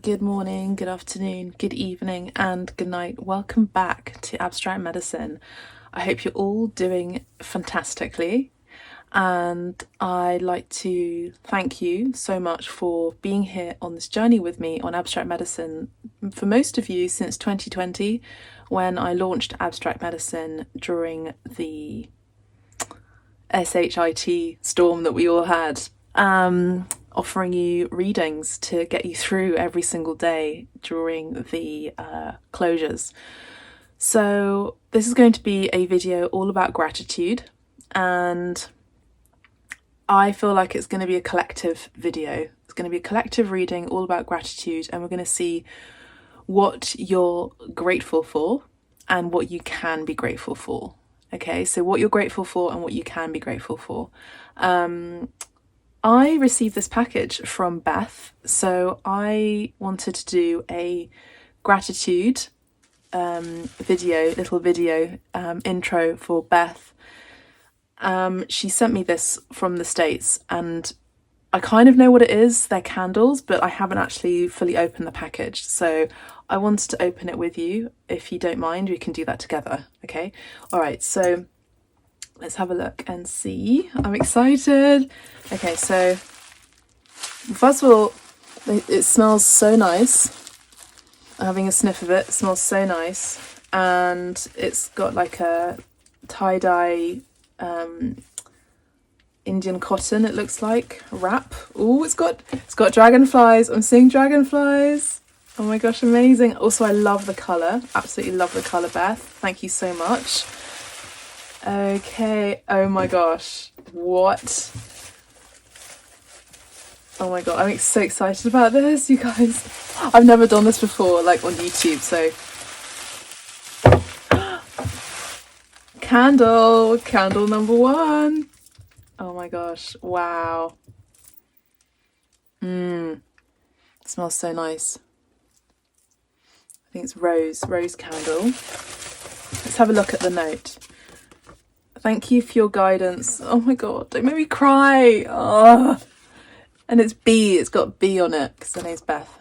good morning, good afternoon, good evening, and good night. Welcome back to Abstract Medicine. I hope you're all doing fantastically, and I'd like to thank you so much for being here on this journey with me on Abstract Medicine. For most of you, since 2020, when I launched Abstract Medicine during the SHIT storm that we all had. Offering you readings to get you through every single day during the closures. So this is going to be a video all about gratitude, and I feel like it's going to be a collective video. It's going to be a collective reading all about gratitude, and we're going to see what you're grateful for and what you can be grateful for. Okay, so what you're grateful for and what you can be grateful for. I received this package from Beth, so I wanted to do a gratitude little video intro for Beth. She sent me this from the States, and I kind of know what it is. They're candles, but I haven't actually fully opened the package, so I wanted to open it with you. If you don't mind, we can do that together, okay? All right, so let's have a look and see. I'm excited. Okay, so first of all, it smells so nice. I'm having a sniff of it. It smells so nice, and it's got like a tie-dye Indian cotton, it looks like, wrap. Oh, it's got dragonflies. I'm seeing dragonflies. Oh my gosh, amazing. Also, I love the colour. Absolutely love the colour, Beth. Thank you so much. Okay, oh my gosh, what? Oh my god, I'm so excited about this, you guys. I've never done this before, like on YouTube, so. Candle number one. Oh my gosh, wow. It smells so nice. I think it's rose candle. Let's have a look at the note. Thank you for your guidance. Oh my god, don't make me cry. Oh. And it's B, it's got B on it because her name's Beth.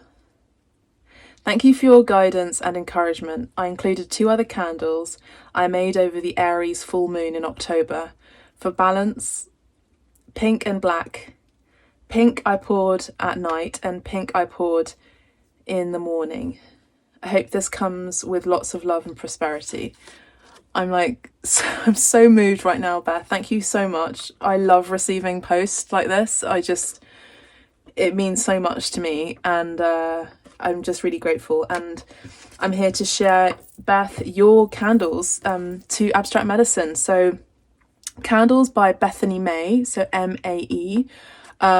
Thank you for your guidance and encouragement. I included 2 other candles I made over the Aries full moon in October. For balance, pink and black. Pink I poured at night and pink I poured in the morning. I hope this comes with lots of love and prosperity. I'm so moved right now, Beth. Thank you so much. I love receiving posts like this. It means so much to me, and I'm just really grateful. And I'm here to share, Beth, your candles to Abstract Medicine. So candles by Bethany May, so M-A-E,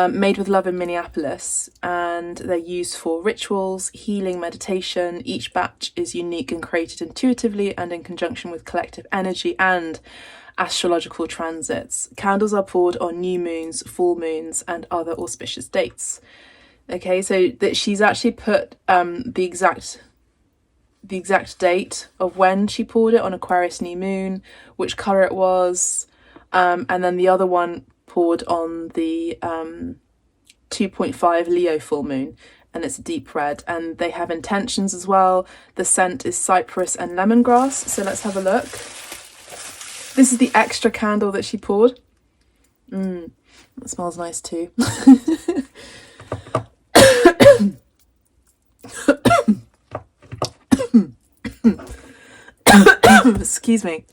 made with love in Minneapolis, and they're used for rituals, healing, meditation. Each batch is unique and created intuitively and in conjunction with collective energy and astrological transits. Candles are poured on new moons, full moons, and other auspicious dates. Okay, so that she's actually put the exact date of when she poured it on Aquarius new moon, which colour it was, and then the other one poured on the 2.5 Leo full moon, and it's a deep red, and they have intentions as well. The scent is cypress and lemongrass, so let's have a look. This is the extra candle that she poured. It smells nice too. Excuse me.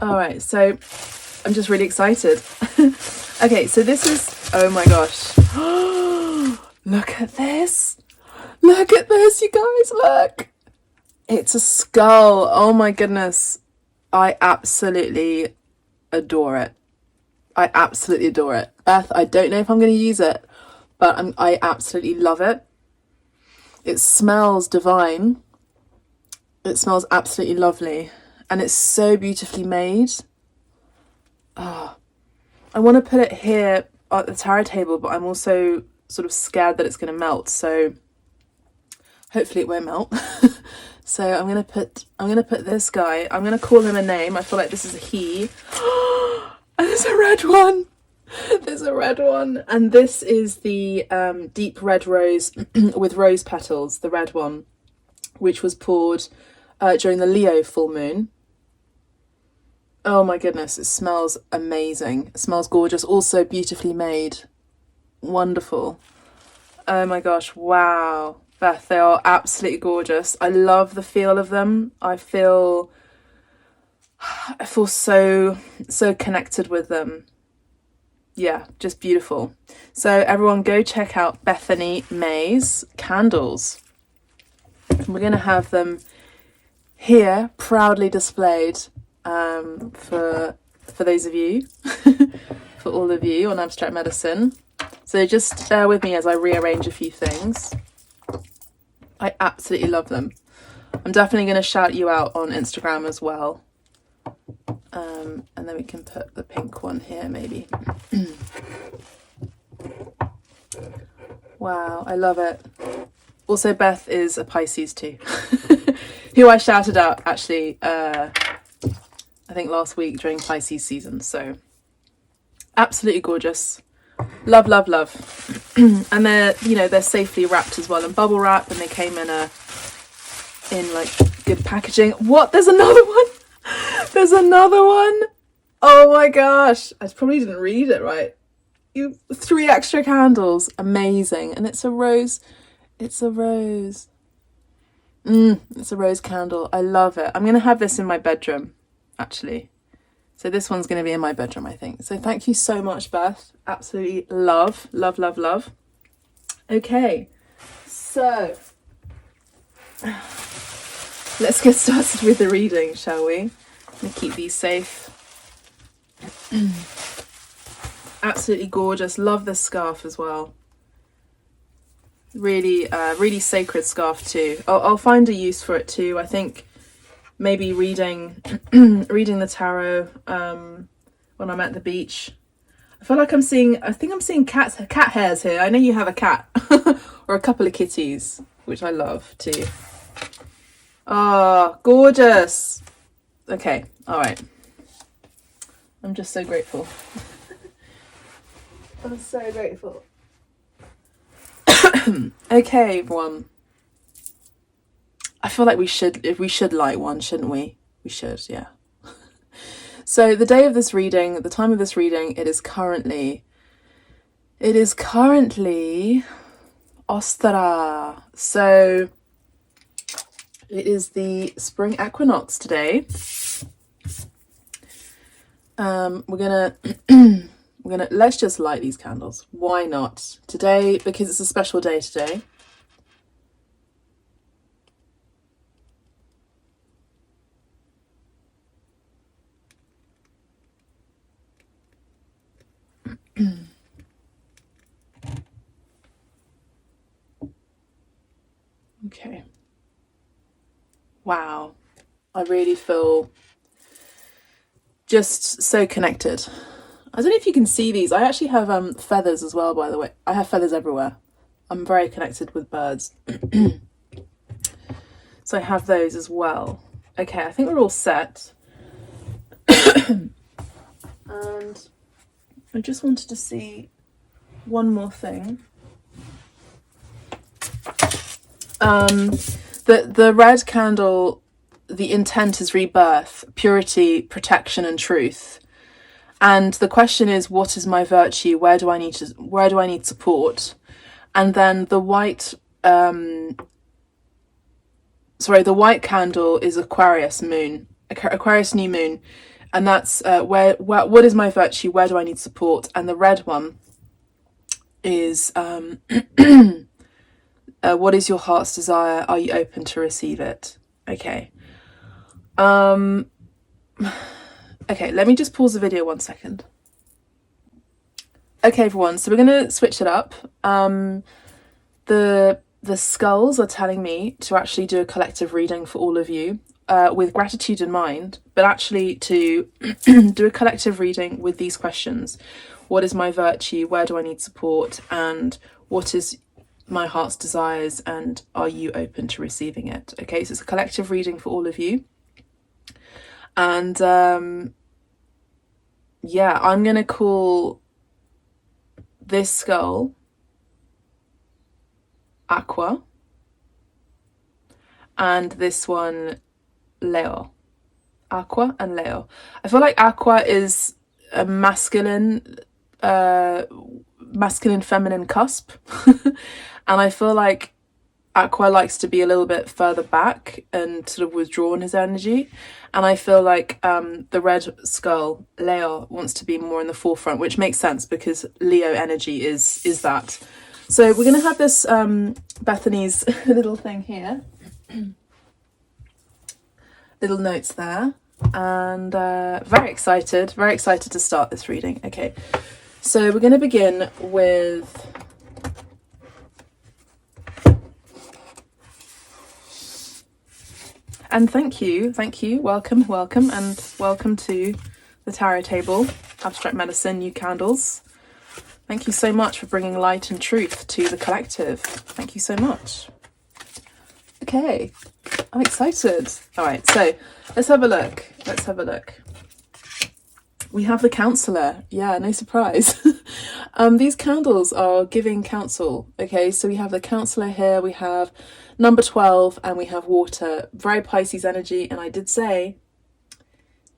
All right, so I'm just really excited. Okay, so this is, oh my gosh. Look at this. Look at this, you guys, look. It's a skull. Oh my goodness. I absolutely adore it. I absolutely adore it. Beth, I don't know if I'm going to use it, but I absolutely love it. It smells divine. It smells absolutely lovely. And it's so beautifully made. Oh, I want to put it here at the tarot table, but I'm also sort of scared that it's going to melt. So hopefully it won't melt. So I'm gonna put this guy. I'm gonna call him a name. I feel like this is a he. And there's a red one. There's a red one, and this is the deep red rose with rose petals, the red one, which was poured during the Leo full moon. Oh my goodness, it smells amazing. It smells gorgeous, also beautifully made. Wonderful. Oh my gosh, wow. Beth, they are absolutely gorgeous. I love the feel of them. I feel so connected with them. Yeah, just beautiful. So everyone go check out Bethany May's candles. We're going to have them here proudly displayed for those of you, for all of you on Abstract Medicine. So just bear with me as I rearrange a few things. I absolutely love them. I'm definitely going to shout you out on Instagram as well. And then we can put the pink one here maybe. Wow, I love it. Also, Beth is a Pisces too, who I shouted out actually, I think last week during Pisces season. So absolutely gorgeous. Love, love, love. And they're safely wrapped as well in bubble wrap, and they came in like good packaging. What? There's another one. There's another one. Oh my gosh. I probably didn't read it right. 3 extra candles. Amazing. And it's a rose. It's a rose. It's a rose candle. I love it. I'm going to have this in my bedroom, actually. So this one's going to be in my bedroom, I think. So thank you so much, Beth. Absolutely love, love, love, love. Okay. So let's get started with the reading, shall we? I'm going to keep these safe. Absolutely gorgeous. Love this scarf as well. Really, really sacred scarf too. I'll find a use for it too. I think maybe reading the tarot when I'm at the beach. I feel like I'm seeing cat hairs here. I know you have a cat or a couple of kitties, which I love too. Oh, gorgeous. Okay, all right. I'm just so grateful. I'm so grateful. Okay, everyone. I feel like we should light one, shouldn't we? We should, yeah. So the day of this reading, the time of this reading, it is currently Ostara. So it is the spring equinox today. Let's just light these candles. Why not? Today, because it's a special day today. Okay. Wow. I really feel just so connected. I don't know if you can see these. I actually have feathers as well, by the way. I have feathers everywhere. I'm very connected with birds. So I have those as well. Okay, I think we're all set. And I just wanted to see one more thing. The red candle, the intent is rebirth, purity, protection, and truth. And the question is, what is my virtue? Where do I need support? And then the white candle is Aquarius moon, Aquarius new moon. And that's what is my virtue? Where do I need support? And the red one is what is your heart's desire? Are you open to receive it? Okay. Okay, let me just pause the video 1 second. Okay, everyone, so we're going to switch it up. The skulls are telling me to actually do a collective reading for all of you with gratitude in mind, but actually to do a collective reading with these questions. What is my virtue? Where do I need support? And what is my heart's desires? And are you open to receiving it? Okay, so it's a collective reading for all of you. And yeah, I'm going to call this skull, Aqua, and this one, Leo. Aqua and Leo. I feel like Aqua is a masculine feminine cusp. And I feel like Aqua likes to be a little bit further back and sort of withdraw in his energy. And I feel like the red skull, Leo, wants to be more in the forefront, which makes sense because Leo energy is that. So we're going to have this Bethany's little thing here. Little notes there. And very excited to start this reading. Okay, so we're going to begin with and thank you, welcome, and welcome to the tarot table, Abstract Medicine, new candles. Thank you so much for bringing light and truth to the collective. Thank you so much. Okay, I'm excited. All right, so let's have a look. We have the counselor. Yeah, no surprise. These candles are giving counsel. Okay, so we have the counselor here. We have number 12 and we have water. Very Pisces energy. And I did say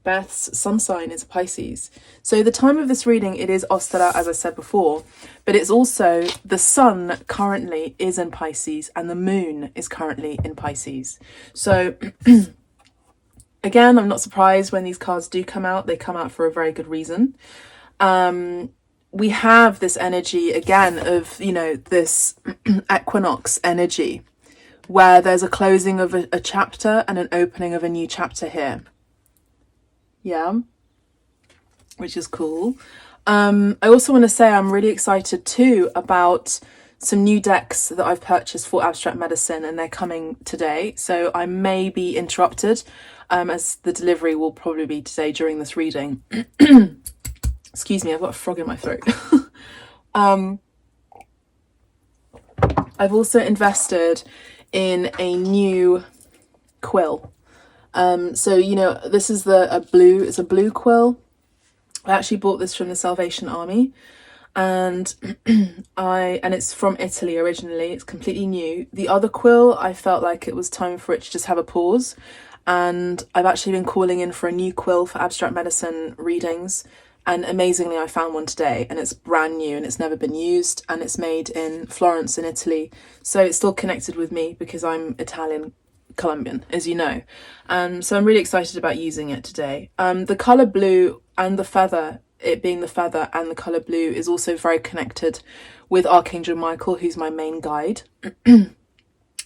Beth's sun sign is Pisces. So the time of this reading, it is Ostara, as I said before, but it's also the sun currently is in Pisces and the moon is currently in Pisces. So again, I'm not surprised when these cards do come out. They come out for a very good reason. We have this energy again of, you know, this equinox energy where there's a closing of a chapter and an opening of a new chapter here. Yeah, which is cool. I also want to say I'm really excited too about some new decks that I've purchased for Abstract Medicine, and they're coming today. So I may be interrupted as the delivery will probably be today during this reading. Excuse me, I've got a frog in my throat. I've also invested in a new quill. So, you know, this is it's a blue quill. I actually bought this from the Salvation Army, and it's from Italy originally. It's completely new. The other quill, I felt like it was time for it to just have a pause, and I've actually been calling in for a new quill for Abstract Medicine readings, and amazingly I found one today, and it's brand new and it's never been used, and it's made in Florence in Italy, so it's still connected with me because I'm Italian Colombian, as you know. So I'm really excited about using it today. The colour blue and the feather, it being the feather and the colour blue, is also very connected with Archangel Michael, who's my main guide.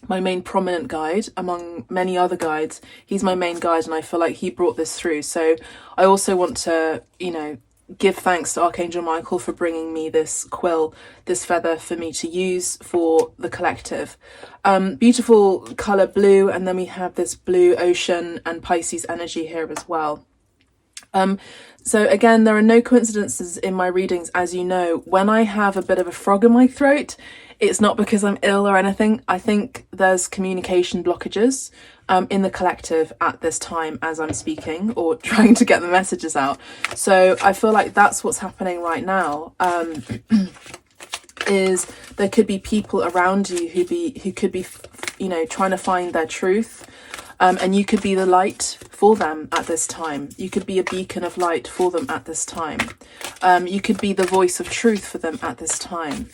My main prominent guide among many other guides. He's my main guide, and I feel like he brought this through. So I also want to, you know, give thanks to Archangel Michael for bringing me this quill, this feather for me to use for the collective. Beautiful colour blue, and then we have this blue ocean and Pisces energy here as well. So again, there are no coincidences in my readings, as you know. When I have a bit of a frog in my throat, it's not because I'm ill or anything. I think there's communication blockages in the collective at this time as I'm speaking or trying to get the messages out. So I feel like that's what's happening right now. Is there could be people around you who could be, you know, trying to find their truth. And you could be the light for them at this time. You could be a beacon of light for them at this time. You could be the voice of truth for them at this time.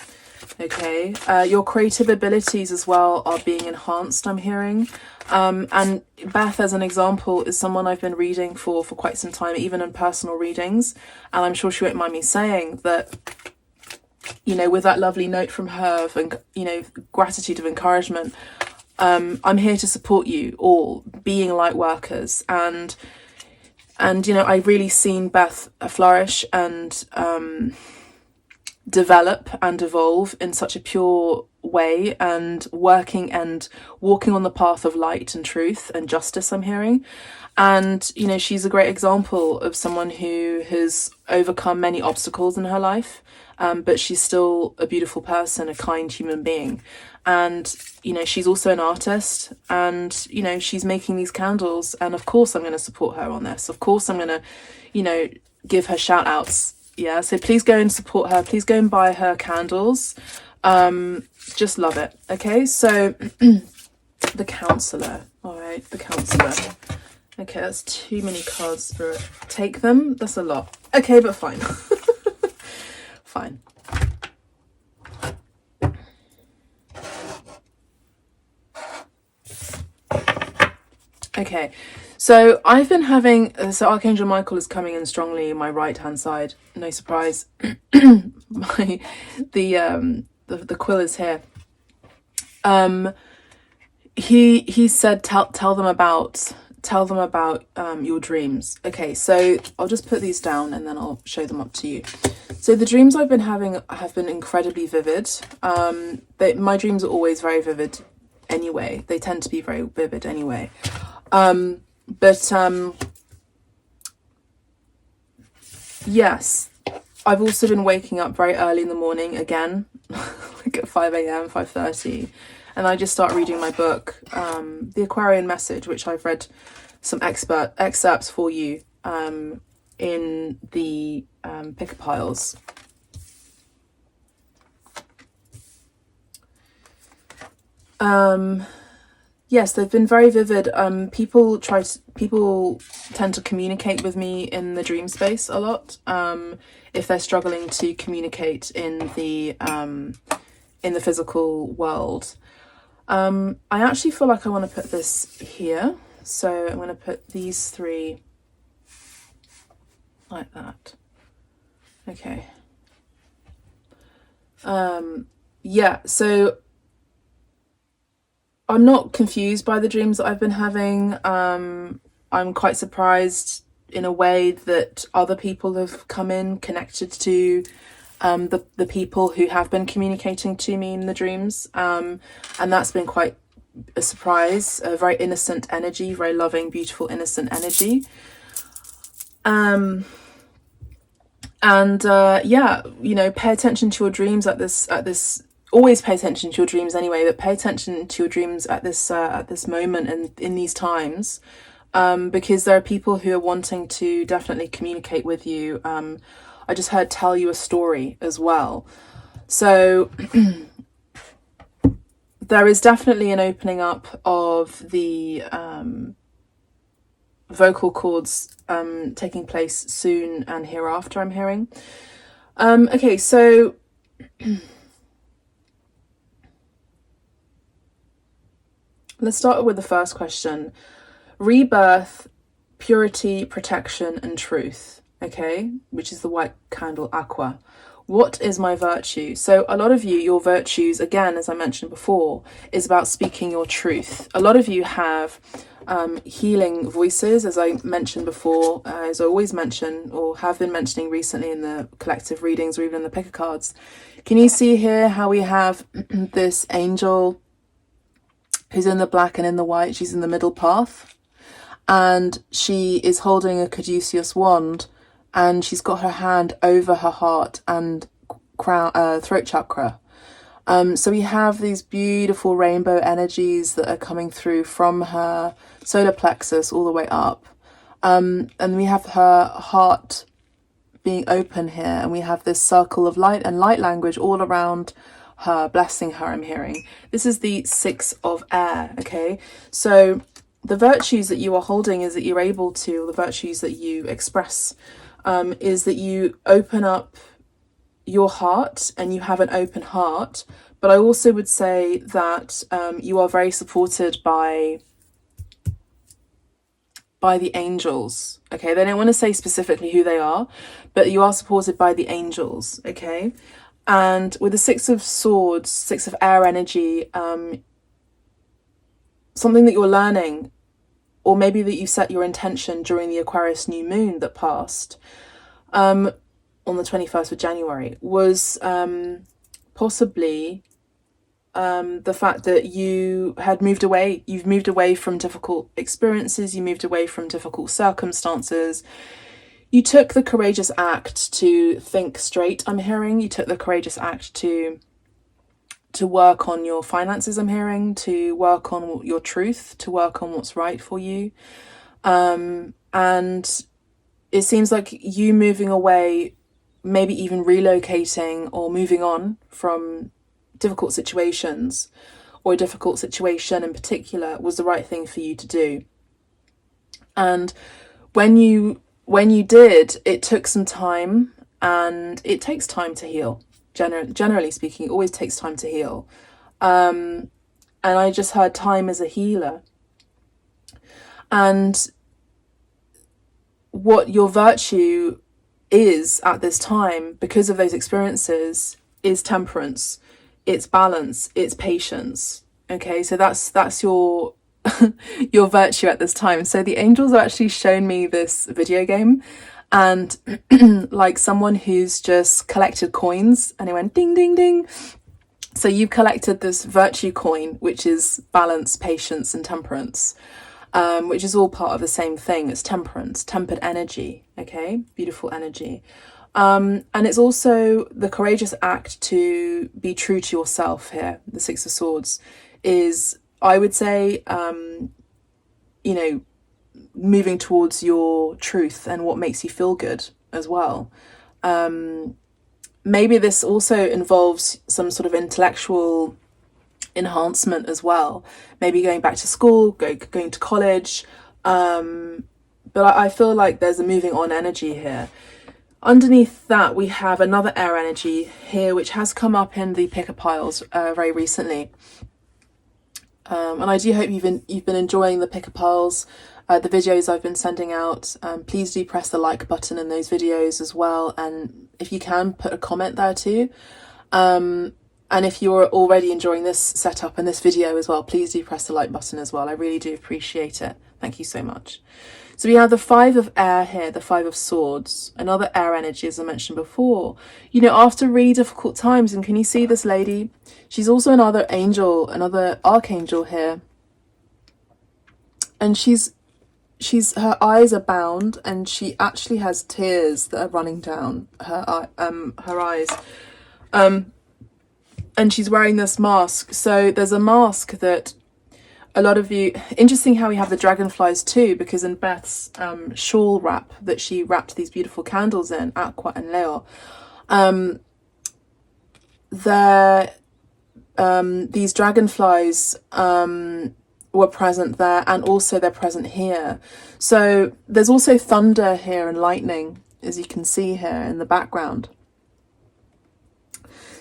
Okay, your creative abilities as well are being enhanced, I'm hearing. And Beth, as an example, is someone I've been reading for quite some time, even in personal readings. And I'm sure she won't mind me saying that, you know, with that lovely note from her of, you know, gratitude of encouragement, I'm here to support you all being light workers. And you know, I've really seen Beth flourish and develop and evolve in such a pure way, and working and walking on the path of light and truth and justice, I'm hearing. And you know, she's a great example of someone who has overcome many obstacles in her life, but she's still a beautiful person, a kind human being. And you know, she's also an artist, and you know, she's making these candles, and of course I'm going to support her on this. Of course I'm going to, you know, give her shout outs Yeah, so please go and support her. Please go and buy her candles. Just love it. Okay, so the counselor. All right, the counselor. Okay, that's too many cards, Spirit. Take them. That's a lot. Okay, but fine. Fine. Okay, so I've been having, so Archangel Michael is coming in strongly in my right hand side. No surprise. The quill is here. He said tell them about your dreams. Okay, so I'll just put these down and then I'll show them up to you. So the dreams I've been having have been incredibly vivid. My dreams are always very vivid anyway. They tend to be very vivid anyway. Yes, I've also been waking up very early in the morning again, like at 5 a.m, 5:30, and I just start reading my book, The Aquarian Message, which I've read some excerpts for you in the picker piles. Yes, they've been very vivid. People tend to communicate with me in the dream space a lot. If they're struggling to communicate in the physical world. I actually feel like I want to put this here. So I'm going to put these three like that. Okay. Yeah, so I'm not confused by the dreams that I've been having. I'm quite surprised in a way that other people have come in connected to the people who have been communicating to me in the dreams. And that's been quite a surprise, a very innocent energy, very loving, beautiful, innocent energy. Yeah, you know, pay attention to your dreams at this always pay attention to your dreams anyway, but pay attention to your dreams at this moment and in these times, because there are people who are wanting to definitely communicate with you. I just heard tell you a story as well. So there is definitely an opening up of the vocal cords taking place soon and hereafter, I'm hearing. Okay, so let's start with the first question. Rebirth, purity, protection, and truth. Okay, which is the white candle aqua. What is my virtue? So a lot of you, your virtues, again, as I mentioned before, is about speaking your truth. A lot of you have healing voices, as I mentioned before, as I always mention, or have been mentioning recently in the collective readings or even in the picker cards. Can you see here how we have this angel who's in the black and in the white? She's in the middle path, and she is holding a caduceus wand, and she's got her hand over her heart and throat chakra. So we have these beautiful rainbow energies that are coming through from her solar plexus all the way up. And we have her heart being open here, and we have this circle of light and light language all around her, blessing her, I'm hearing. This is the 6 of air, okay? So the virtues that you are holding is that you're able to, the virtues that you express, is that you open up your heart and you have an open heart. But I also would say that you are very supported by the angels, okay? They don't want to say specifically who they are, but you are supported by the angels, okay? And with the 6 of swords, 6 of air energy, something that you're learning, or maybe that you set your intention during the Aquarius new moon that passed on the 21st of January, was possibly the fact that you had moved away. You've moved away from difficult experiences, you moved away from difficult circumstances. You took the courageous act to think straight, I'm hearing. You took the courageous act to work on your finances, I'm hearing, to work on your truth, to work on what's right for you. And it seems like you moving away maybe even relocating or moving on from difficult situations, or a difficult situation in particular, was the right thing for you to do. And when you did, it took some time, and it takes time to heal. Generally speaking, it always takes time to heal. And I just heard time as a healer. And what your virtue is at this time, because of those experiences, is temperance, it's balance, it's patience. Okay, so that's your your virtue at this time. So the angels have actually shown me this video game, and like someone who's just collected coins, and it went ding ding ding. So you've collected this virtue coin, which is balance, patience, and temperance, which is all part of the same thing. It's temperance, tempered energy. Okay, beautiful energy. And it's also the courageous act to be true to yourself here. The Six of Swords is, I would say, you know, moving towards your truth and what makes you feel good as well. Maybe this also involves some sort of intellectual enhancement as well. Maybe going back to school, going to college. But I feel like there's a moving on energy here. Underneath that, we have another air energy here, which has come up in the picker piles very recently. And I do hope you've been enjoying the picker piles, the videos I've been sending out. Please do press the like button in those videos as well, and if you can, put a comment there too. And if you're already enjoying this setup and this video as well, please do press the like button as well. I really do appreciate it. Thank you so much. So we have the Five of Air here, the Five of Swords, another air energy, as I mentioned before. You know, after really difficult times, and can you see this lady? She's also another angel, another archangel here. And her eyes are bound, and she actually has tears that are running down her eyes. And she's wearing this mask. So there's a mask that a lot of you, interesting how we have the dragonflies too, because in Beth's shawl wrap that she wrapped these beautiful candles in, Aqua and Leo, these dragonflies were present there, and also they're present here. So there's also thunder here and lightning, as you can see here in the background.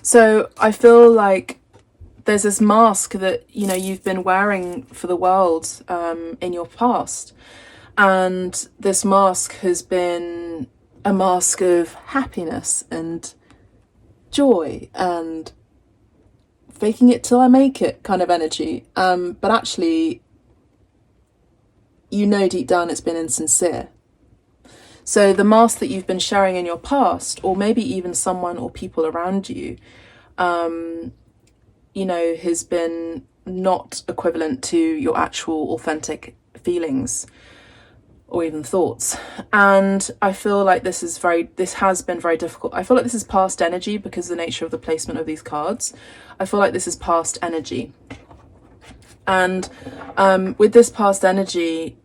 So I feel like there's this mask that, you know, you've been wearing for the world in your past. And this mask has been a mask of happiness and joy and faking it till I make it kind of energy. But actually, you know deep down it's been insincere. So the mask that you've been sharing in your past, or maybe even someone or people around you, you know, has been not equivalent to your actual authentic feelings or even thoughts. And I feel like this has been very difficult. I feel like this is past energy because of the nature of the placement of these cards. I feel like this is past energy. And with this past energy,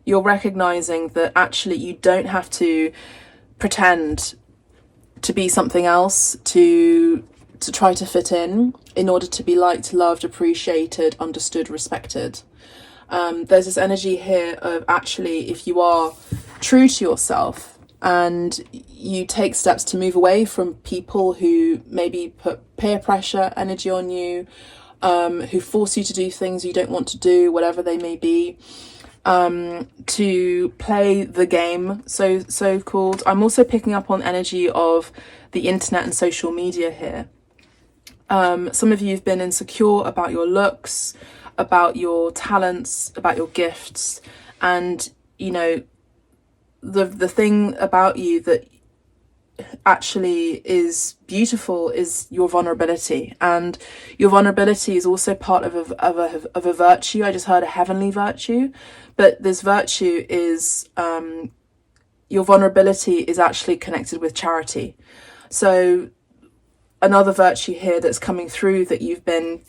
you're recognizing that actually you don't have to pretend to be something else to try to fit in order to be liked, loved, appreciated, understood, respected. There's this energy here of actually, if you are true to yourself and you take steps to move away from people who maybe put peer pressure energy on you, who force you to do things you don't want to do, whatever they may be, to play the game, so called. I'm also picking up on energy of the internet and social media here. Some of you have been insecure about your looks, about your talents, about your gifts, and you know, the thing about you that actually is beautiful is your vulnerability, and your vulnerability is also part of a virtue. I just heard a heavenly virtue, but this virtue is your vulnerability is actually connected with charity. So another virtue here that's coming through that you've been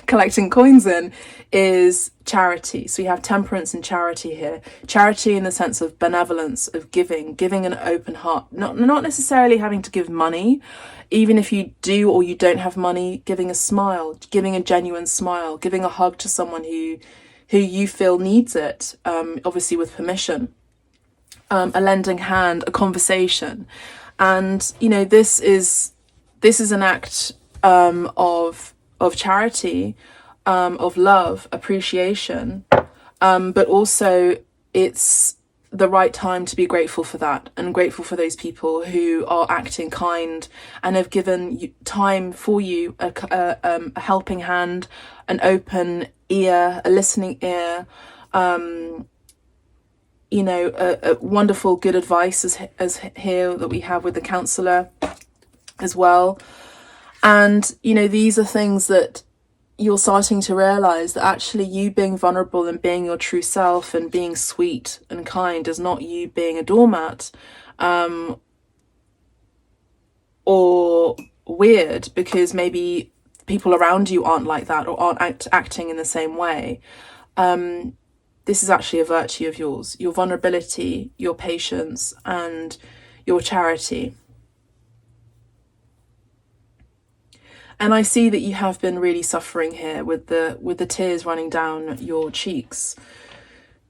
collecting coins in, is charity. So we have temperance and charity here. Charity in the sense of benevolence, of giving an open heart, not necessarily having to give money. Even if you do or you don't have money, giving a smile, giving a genuine smile, giving a hug to someone who you feel needs it, obviously with permission, a lending hand, a conversation. And, you know, this is an act of charity, of love, appreciation, but also it's the right time to be grateful for that, and grateful for those people who are acting kind and have given you time for you, a helping hand, an open ear, a listening ear, you know, a wonderful good advice as here that we have with the counsellor as well. And, you know, these are things that you're starting to realize, that actually you being vulnerable and being your true self and being sweet and kind is not you being a doormat, or weird because maybe people around you aren't like that or aren't acting in the same way. This is actually a virtue of yours, your vulnerability, your patience, and your charity. And I see that you have been really suffering here with the tears running down your cheeks.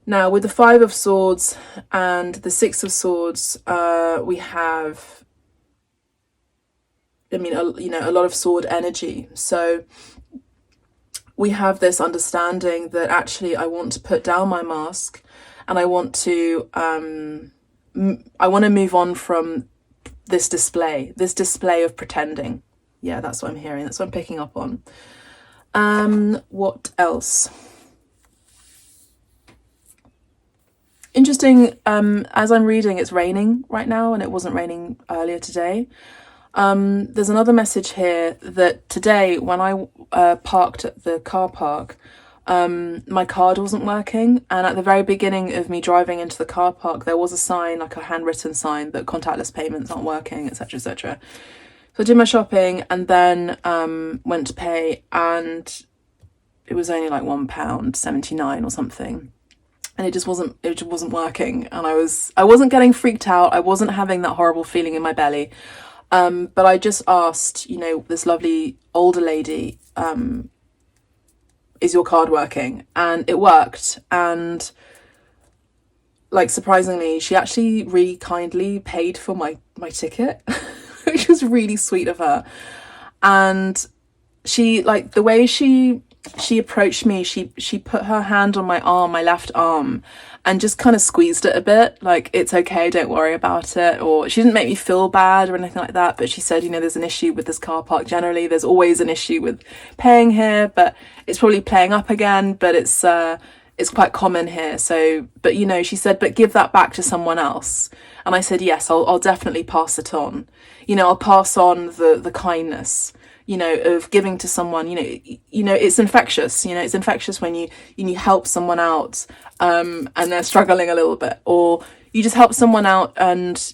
Now, with the Five of Swords and the Six of Swords, we have, I mean, you know, a lot of sword energy. So we have this understanding that actually I want to put down my mask, and I want to move on from this display of pretending. Yeah, that's what I'm hearing. That's what I'm picking up on. What else? Interesting, as I'm reading, it's raining right now, and it wasn't raining earlier today. There's another message here that today when I parked at the car park, my card wasn't working, and at the very beginning of me driving into the car park, there was a sign, like a handwritten sign, that contactless payments aren't working, etc, etc. So I did my shopping and then went to pay, and it was only like £1.79 or something, and it just wasn't working. And I wasn't getting freaked out. I wasn't having that horrible feeling in my belly. But I just asked, you know, this lovely older lady, is your card working? And it worked. And like, surprisingly, she actually really kindly paid for my ticket, which was really sweet of her. And she, like, the way she approached me, she put her hand on my arm, my left arm, and just kind of squeezed it a bit, like, it's okay, don't worry about it. Or she didn't make me feel bad or anything like that, but she said, you know, there's an issue with this car park generally, there's always an issue with paying here, but it's probably playing up again, but it's quite common here. So, but you know, she said, but give that back to someone else. And I said, yes, I'll definitely pass it on. You know, I'll pass on the kindness, you know, of giving to someone. You know, it's infectious. You know, it's infectious when you help someone out, and they're struggling a little bit, or you just help someone out and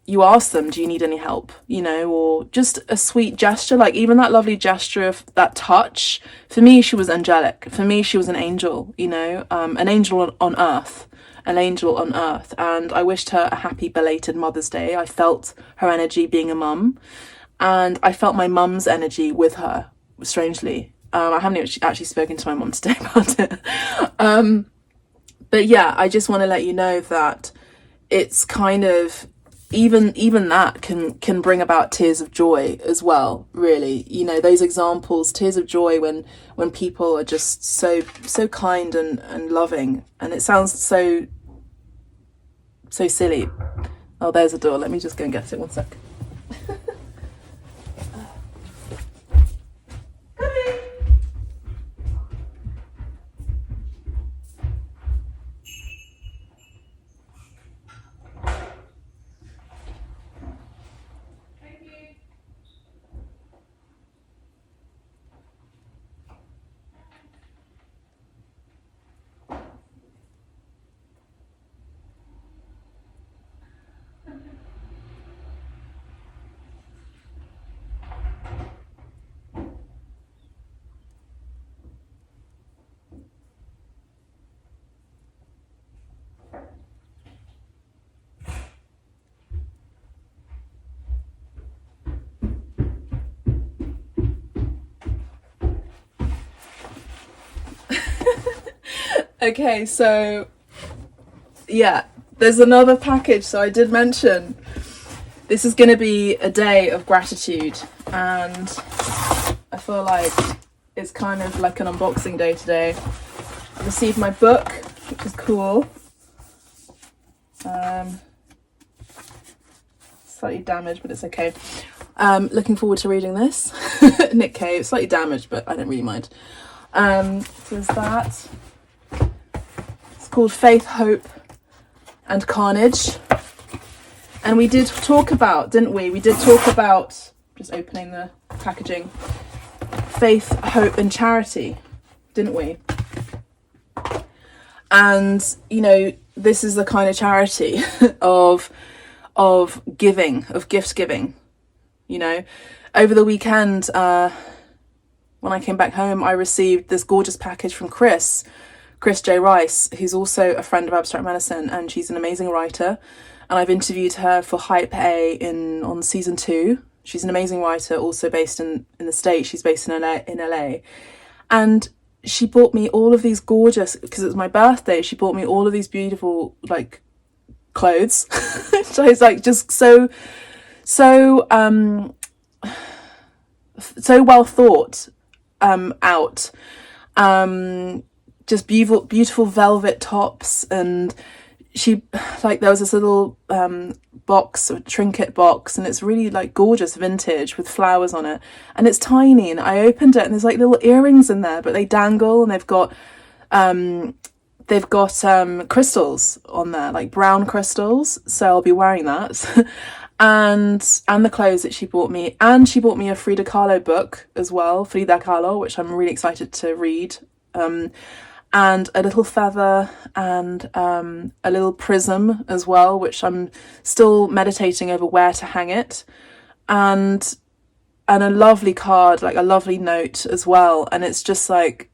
you ask them, do you need any help? You know, or just a sweet gesture, like even that lovely gesture of that touch. For me, she was angelic. For me, she was an angel. You know, an angel on earth. An angel on earth. And I wished her a happy belated Mother's Day. I felt her energy being a mum, and I felt my mum's energy with her, strangely. I haven't actually spoken to my mum today about it. But yeah, I just want to let you know that it's kind of, even that can bring about tears of joy as well, really. You know, those examples, tears of joy when people are just so kind and loving. And it sounds so silly. Oh, there's a door. Let me just go and get it. One sec. Okay, so yeah, there's another package. So I did mention this is going to be a day of gratitude, and I feel like it's kind of like an unboxing day today. I received my book, which is cool. Slightly damaged, but it's okay. Looking forward to reading this. Nick Cave, slightly damaged, but I don't really mind. So there's that. It's called Faith, Hope and Carnage. And we did talk about, didn't we? We did talk about, just opening the packaging, faith, hope and charity, didn't we? And, you know, this is the kind of charity of giving, of gift giving. You know, over the weekend, when I came back home, I received this gorgeous package from Chris J. Rice, who's also a friend of Abstract Medicine, and she's an amazing writer. And I've interviewed her for Hype A on season 2. She's an amazing writer, also based in the States. She's based in LA. And she bought me all of these gorgeous, because it was my birthday, she bought me all of these beautiful, like, clothes. So it's like just so well thought out. Just beautiful velvet tops, and she, like, there was this little box, a trinket box, and it's really like gorgeous vintage with flowers on it, and it's tiny, and I opened it and there's like little earrings in there, but they dangle, and they've got crystals on there, like brown crystals, so I'll be wearing that. and the clothes that she bought me, and she bought me a Frida Kahlo book as well, Frida Kahlo, which I'm really excited to read, and a little feather, and a little prism as well, which I'm still meditating over where to hang it, and a lovely card, like a lovely note as well. And it's just like,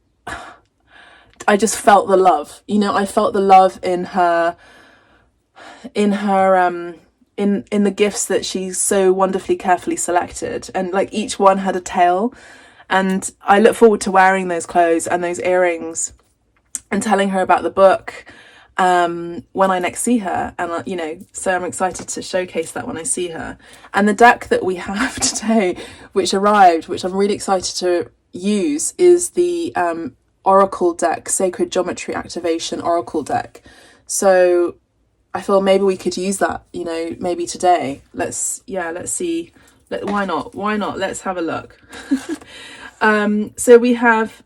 I just felt the love, you know, I felt the love in the gifts that she's so wonderfully carefully selected, and like each one had a tale, and I look forward to wearing those clothes and those earrings and telling her about the book when I next see her. And you know, so I'm excited to showcase that when I see her. And the deck that we have today, which arrived, which I'm really excited to use, is the Oracle deck, Sacred Geometry Activation Oracle deck. So I feel maybe we could use that, you know, maybe today. Let's see. Why not? Let's have a look. So we have,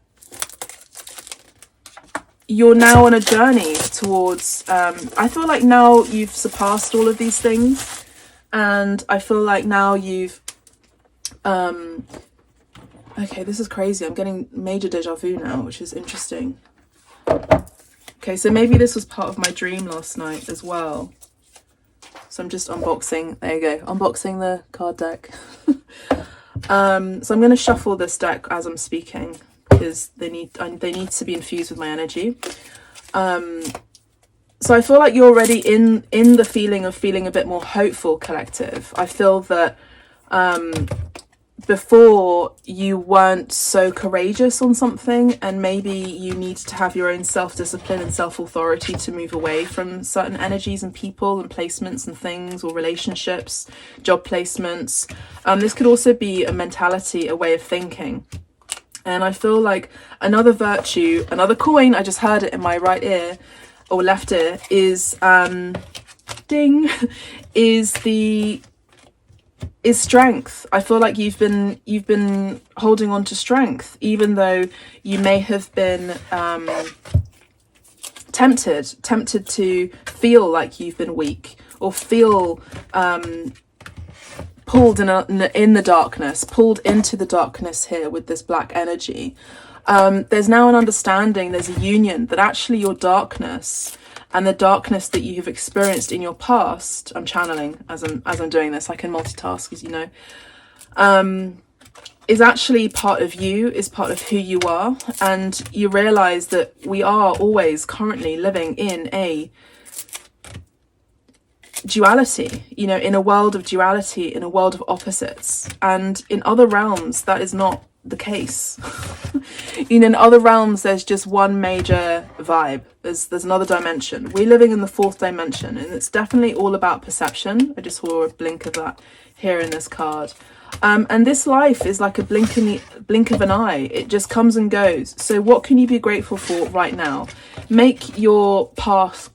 you're now on a journey towards, I feel like now you've surpassed all of these things, and I feel like now you've, okay, this is crazy. I'm getting major deja vu now, which is interesting. Okay, so maybe this was part of my dream last night as well. So I'm just unboxing, there you go, unboxing the card deck. So I'm going to shuffle this deck as I'm speaking, because they need to be infused with my energy. So I feel like you're already in the feeling of feeling a bit more hopeful, collective. I feel that before you weren't so courageous on something, and maybe you need to have your own self-discipline and self-authority to move away from certain energies and people and placements and things, or relationships, job placements. This could also be a mentality, a way of thinking. And I feel like another virtue, another coin, I just heard it in my right ear or left ear, is ding, is strength. I feel like you've been holding on to strength, even though you may have been tempted to feel like you've been weak, or feel pulled in the darkness, pulled into the darkness here with this black energy. There's now an understanding, there's a union, that actually your darkness and the darkness that you have experienced in your past, I'm channeling as I'm doing this, I can multitask, as you know, is actually part of you, is part of who you are. And you realize that we are always currently living in a duality, you know, in a world of duality, in a world of opposites. And in other realms, that is not the case. You know, in other realms, there's just one major vibe. There's another dimension. We're living in the fourth dimension, and it's definitely all about perception. I just saw a blink of that here in this card. And this life is like a blink of an eye. It just comes and goes. So what can you be grateful for right now? Make your path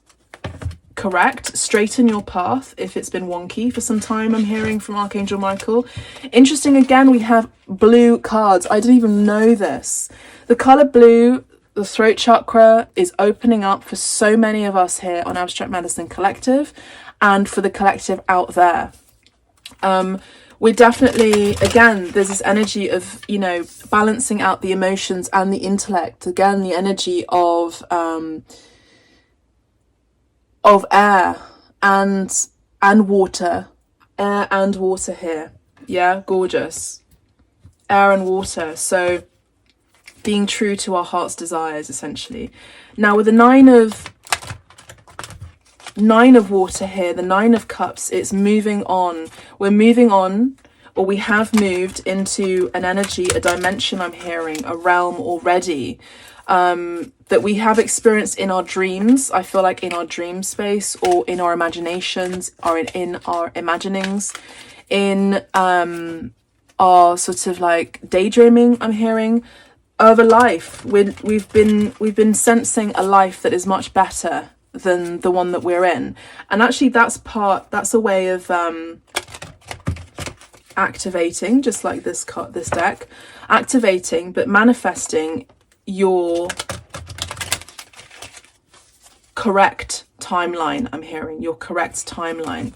correct, straighten your path if it's been wonky for some time. I'm hearing from Archangel Michael. Interesting, again, we have blue cards. I didn't even know this. The color blue, the throat chakra, is opening up for so many of us here on Abstract Medicine Collective, and for the collective out there. We're definitely, again, there's this energy of, you know, balancing out the emotions and the intellect. Again, the energy of air and water. Air and water here. Yeah, gorgeous. Air and water. So being true to our heart's desires, essentially. Now with the nine of water here, the 9 of cups, it's moving on. We're moving on, or we have moved into an energy, a dimension, I'm hearing, a realm already, that we have experienced in our dreams. I feel like in our dream space, or in our imaginations, or in our imaginings, in our sort of like daydreaming, I'm hearing, of a life. We've been sensing a life that is much better than the one that we're in. And actually that's a way of activating, just like this deck, activating but manifesting your correct timeline. I'm hearing your correct timeline.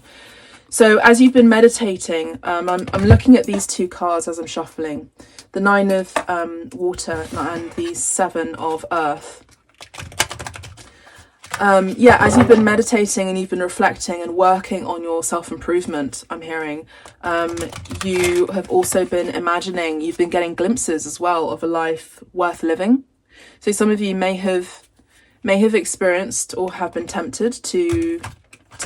So as you've been meditating, I'm looking at these 2 cards as I'm shuffling, the 9 of water and the 7 of earth. Yeah, as you've been meditating and you've been reflecting and working on your self-improvement, I'm hearing, you have also been imagining, you've been getting glimpses as well of a life worth living. So some of you may have experienced or have been tempted to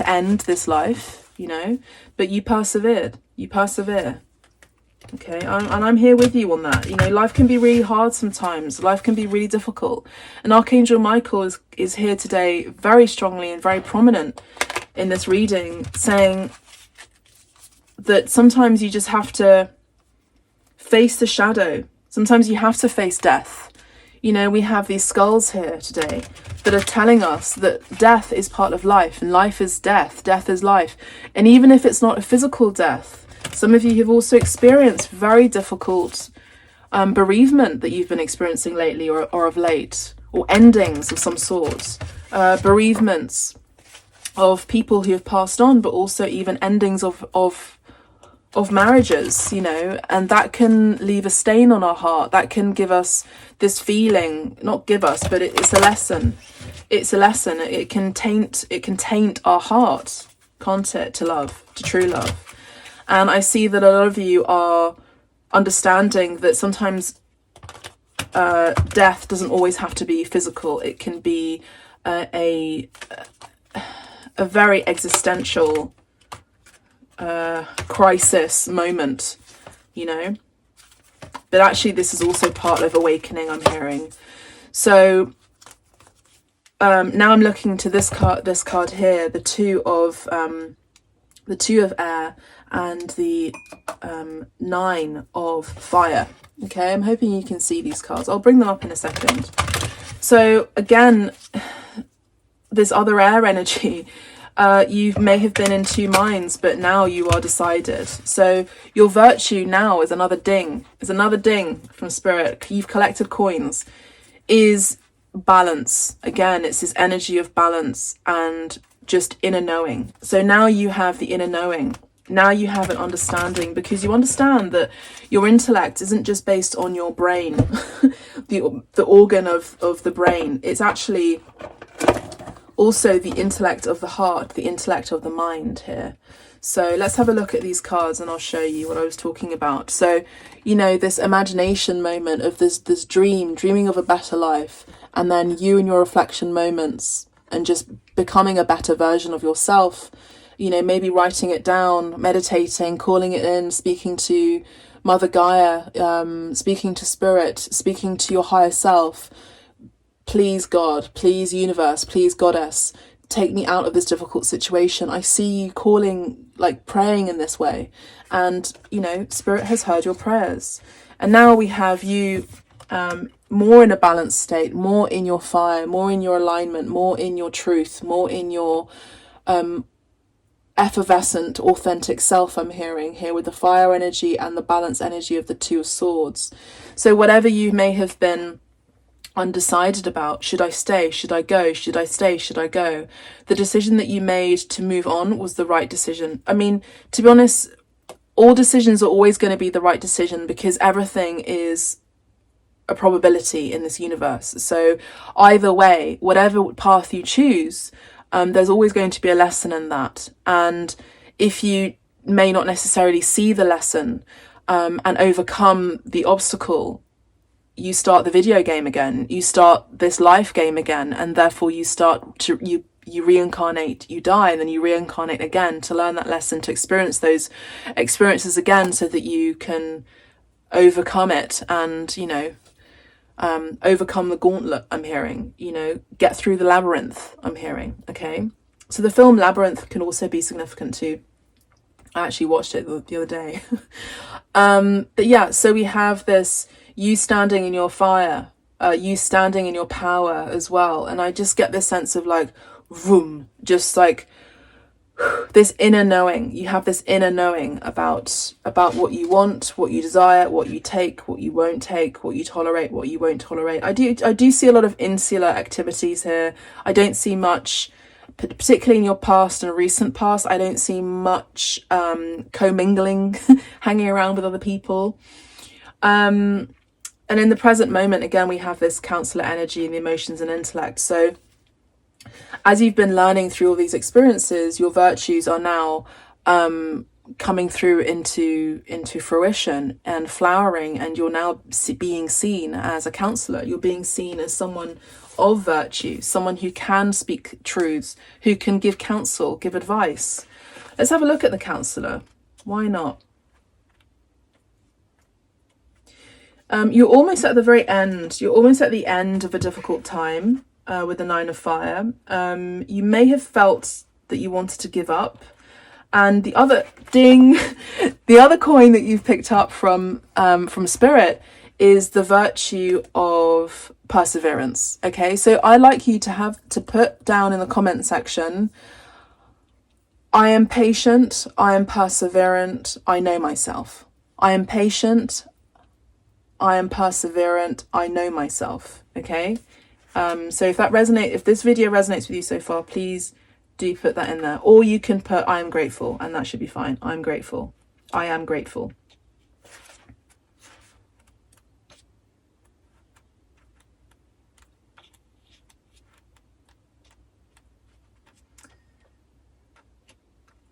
end this life, you know, but you persevered. You persevere. Okay, and I'm here with you on that. You know, life can be really hard sometimes. Life can be really difficult. And Archangel Michael is here today very strongly and very prominent in this reading, saying that sometimes you just have to face the shadow. Sometimes you have to face death. You know, we have these skulls here today that are telling us that death is part of life, and life is death, death is life. And even if it's not a physical death, some of you have also experienced very difficult bereavement that you've been experiencing lately or of late, or endings of some sort, bereavements of people who have passed on, but also even endings of marriages, you know, and that can leave a stain on our heart. That can give us this feeling, not give us, but it's a lesson. It's a lesson. It can taint our heart, can't it, to love, to true love. And I see that a lot of you are understanding that sometimes death doesn't always have to be physical. It can be a very existential crisis moment, you know. But actually this is also part of awakening, I'm hearing. So now I'm looking to this card here, the 2 of air and the 9 of fire. Okay, I'm hoping you can see these cards. I'll bring them up in a second. So again, this other air energy, you may have been in 2 minds, but now you are decided. So your virtue now is another ding. Is another ding from Spirit. You've collected coins. Is balance. Again, it's this energy of balance and just inner knowing. So now you have the inner knowing. Now you have an understanding, because you understand that your intellect isn't just based on your brain, the organ of the brain. It's actually also the intellect of the heart, the intellect of the mind here. So let's have a look at these cards and I'll show you what I was talking about. So, you know, this imagination moment of this dreaming of a better life, and then you and your reflection moments and just becoming a better version of yourself. You know, maybe writing it down, meditating, calling it in, speaking to Mother Gaia, speaking to spirit, speaking to your higher self. Please God, please universe, please goddess, take me out of this difficult situation. I see you calling, like praying in this way. And, you know, spirit has heard your prayers. And now we have you more in a balanced state, more in your fire, more in your alignment, more in your truth, more in your effervescent, authentic self. I'm hearing here with the fire energy and the balance energy of the Two of Swords. So whatever you may have been undecided about, should I stay, should I go, should I stay, should I go, the decision that you made to move on was the right decision. I mean, to be honest, all decisions are always going to be the right decision, because everything is a probability in this universe. So either way, whatever path you choose, there's always going to be a lesson in that. And if you may not necessarily see the lesson and overcome the obstacle, you start the video game again, you start this life game again, and therefore you start to, you reincarnate, you die, and then you reincarnate again to learn that lesson, to experience those experiences again, so that you can overcome it and, you know, overcome the gauntlet. I'm hearing, you know, get through the labyrinth. I'm hearing. Okay, so the film Labyrinth can also be significant too. I actually watched it the other day. But yeah, so we have this, you standing in your fire, you standing in your power as well. And I just get this sense of like, vroom, just like this inner knowing. You have this inner knowing about what you want, what you desire, what you take, what you won't take, what you tolerate, what you won't tolerate. I do see a lot of insular activities here. I don't see much, particularly in your past and recent past, I don't see much commingling, hanging around with other people. And in the present moment, again, we have this counselor energy in the emotions and intellect. So as you've been learning through all these experiences, your virtues are now coming through into fruition and flowering, and you're now being seen as a counselor. You're being seen as someone of virtue, someone who can speak truths, who can give counsel, give advice. Let's have a look at the counselor. Why not? You're almost at the very end. You're almost at the end of a difficult time with the Nine of Fire. You may have felt that you wanted to give up. And the other the other coin that you've picked up from Spirit is the virtue of perseverance. Okay, so I'd like you to put down in the comment section, I am patient, I am perseverant, I know myself. I am patient, I am perseverant, I know myself. Okay, so if this video resonates with you so far, please do put that in there. Or you can put I am grateful, and that should be fine. I'm grateful. I am grateful.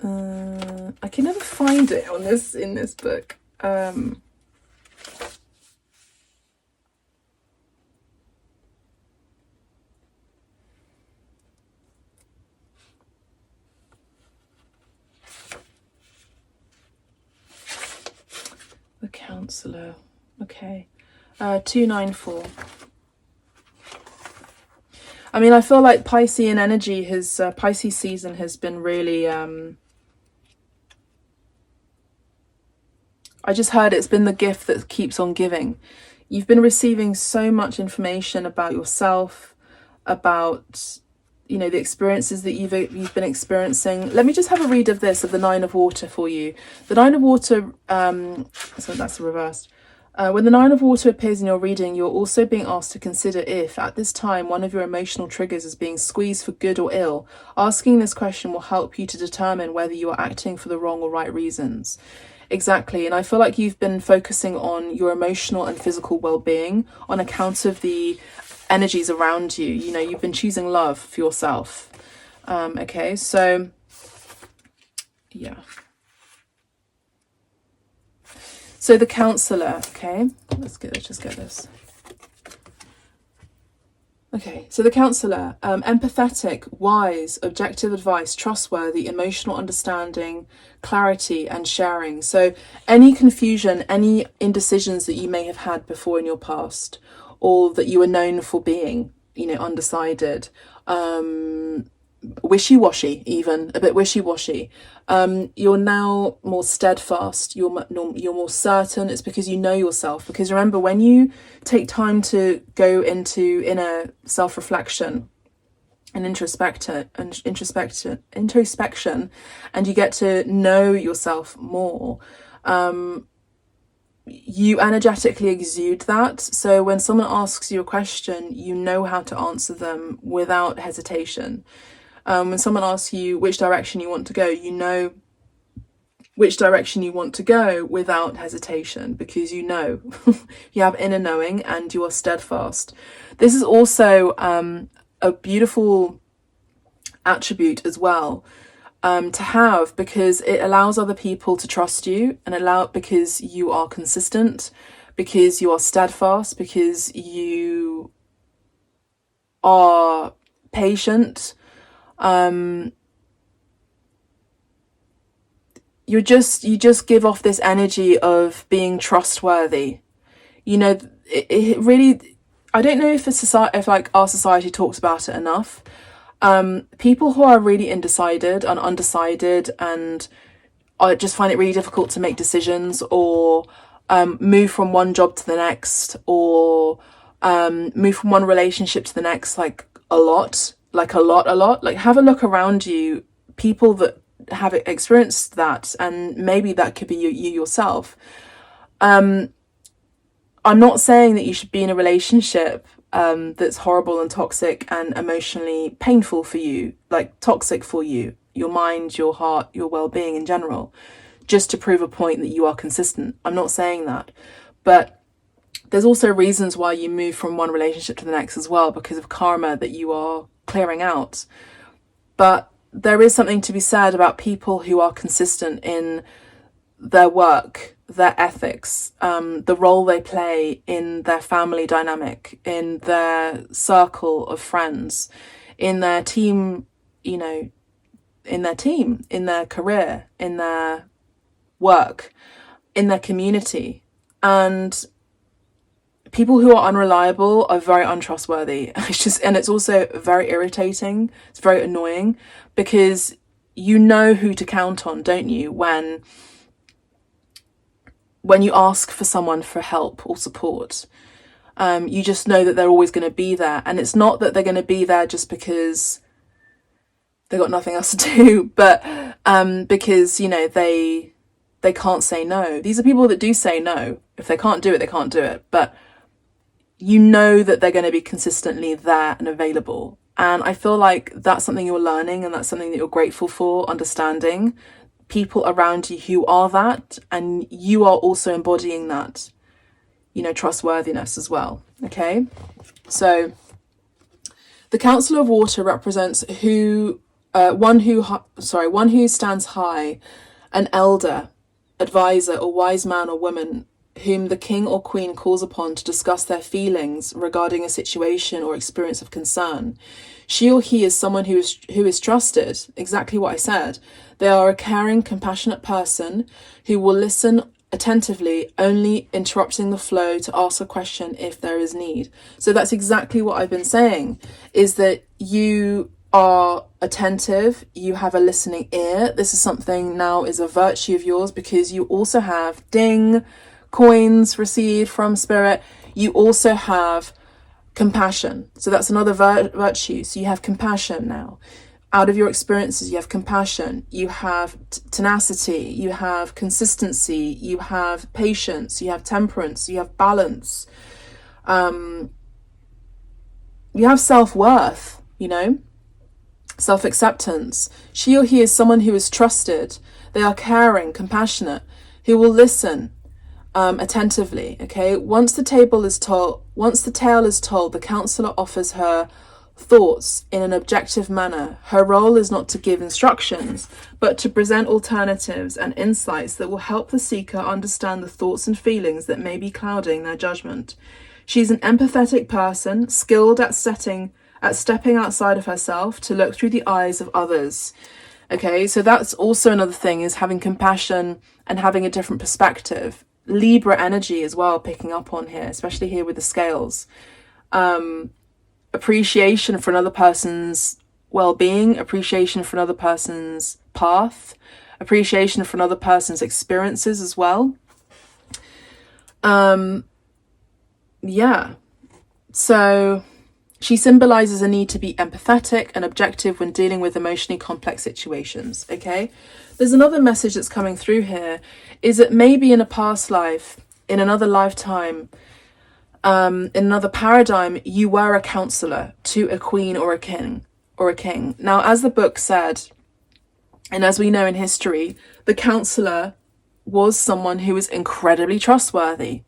I can never find it in this book. The counselor. Okay. 294. I mean, I feel like Piscean energy, Pisces season has been really, I just heard it's been the gift that keeps on giving. You've been receiving so much information about yourself, about, you know, the experiences that you've been experiencing. Let me just have a read of the Nine of Water for you. The Nine of Water, so that's the reverse. When the Nine of Water appears in your reading, you're also being asked to consider if, at this time, one of your emotional triggers is being squeezed for good or ill. Asking this question will help you to determine whether you are acting for the wrong or right reasons. Exactly. And I feel like you've been focusing on your emotional and physical well-being on account of the energies around you. You know, you've been choosing love for yourself. Okay, so yeah. So the counselor, okay, let's just get this. Okay, so the counsellor, empathetic, wise, objective advice, trustworthy, emotional understanding, clarity and sharing. So any confusion, any indecisions that you may have had before in your past, or that you were known for being, undecided, wishy-washy, even a bit wishy-washy, you're now more steadfast, you're more certain. It's because you know yourself. Because remember, when you take time to go into inner self-reflection and introspection, and you get to know yourself more, you energetically exude that. So when someone asks you a question, you know how to answer them without hesitation. When someone asks you which direction you want to go, you know which direction you want to go without hesitation, because you know, you have inner knowing and you are steadfast. This is also a beautiful attribute as well, to have, because it allows other people to trust you, and because you are consistent, because you are steadfast, because you are patient. You just give off this energy of being trustworthy. It really, I don't know if our society talks about it enough. People who are really undecided and I just find it really difficult to make decisions, or move from one job to the next, or move from one relationship to the next, a lot. Have a look around you, people that have experienced that, and maybe that could be you yourself. I'm not saying that you should be in a relationship that's horrible and toxic and emotionally painful for you, toxic for you, your mind, your heart, your well-being in general, just to prove a point that you are consistent. I'm not saying that, but there's also reasons why you move from one relationship to the next as well, because of karma that you are clearing out. But there is something to be said about people who are consistent in their work, their ethics, the role they play in their family dynamic, in their circle of friends, in their team, in their career, in their work, in their community. And people who are unreliable are very untrustworthy. It's also very irritating. It's very annoying, because you know who to count on, don't you? When you ask for someone for help or support, you just know that they're always going to be there. And it's not that they're going to be there just because they've got nothing else to do, but because, they can't say no. These are people that do say no. If they can't do it, they can't do it. But you know that they're going to be consistently there and available. And I feel like that's something you're learning, and that's something that you're grateful for, understanding people around you who are that, and you are also embodying that, trustworthiness as well. Okay. So the Council of Water represents one who stands high, an elder, advisor, or wise man or woman, whom the king or queen calls upon to discuss their feelings regarding a situation or experience of concern. She or he is someone who is trusted. Exactly what I said. They are a caring, compassionate person who will listen attentively, only interrupting the flow to ask a question if there is need. So that's exactly what I've been saying, is that you are attentive, you have a listening ear. This is something now is a virtue of yours, because you also have coins received from spirit. You also have compassion. So that's another virtue. So you have compassion now. Out of your experiences, you have compassion, you have tenacity, you have consistency, you have patience, you have temperance, you have balance. You have self-worth, self-acceptance. She or he is someone who is trusted. They are caring, compassionate, who will listen attentively. Okay. Once the tale is told, the counsellor offers her thoughts in an objective manner. Her role is not to give instructions, but to present alternatives and insights that will help the seeker understand the thoughts and feelings that may be clouding their judgment. She's an empathetic person, skilled at stepping outside of herself to look through the eyes of others. Okay, so that's also another thing, is having compassion and having a different perspective. Libra energy as well, picking up on here, especially here with the scales. Appreciation for another person's well-being, appreciation for another person's path, appreciation for another person's experiences as well. Yeah, so she symbolizes a need to be empathetic and objective when dealing with emotionally complex situations. Okay, there's another message that's coming through here, is that maybe in a past life, in another lifetime, in another paradigm, you were a counselor to a queen or a king. Now, as the book said, and as we know in history, the counselor was someone who was incredibly trustworthy.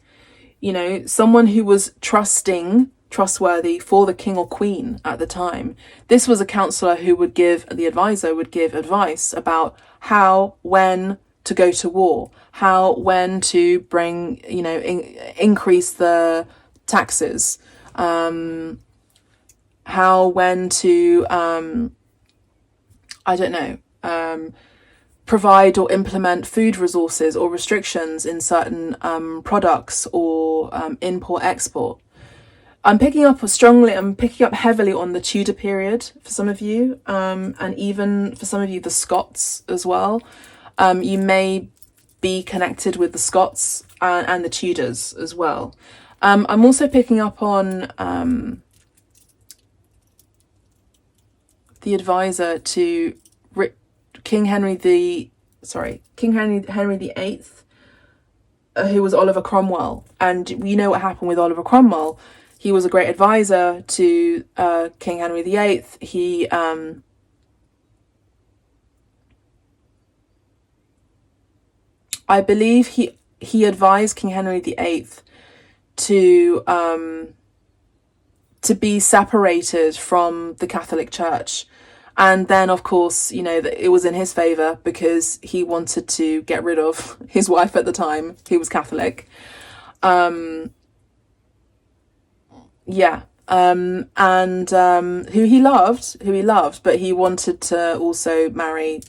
You know, someone who was trustworthy for the king or queen at the time. This was a counselor who would give, the advisor would give advice about how, when to go to war, how, when to bring, you know, increase the taxes, how, when to, I don't know, provide or implement food resources or restrictions in certain products or import-export. I'm picking up heavily on the Tudor period for some of you, and even for some of you, the Scots as well. You may be connected with the Scots and the Tudors as well. I'm also picking up on the advisor to King Henry VIII, who was Oliver Cromwell. And we know what happened with Oliver Cromwell. He was a great advisor to King Henry VIII. He I believe he advised King Henry VIII to be separated from the Catholic Church. And then, of course, you know, that it was in his favour because he wanted to get rid of his wife at the time, who was Catholic. And who he loved, but he wanted to also marry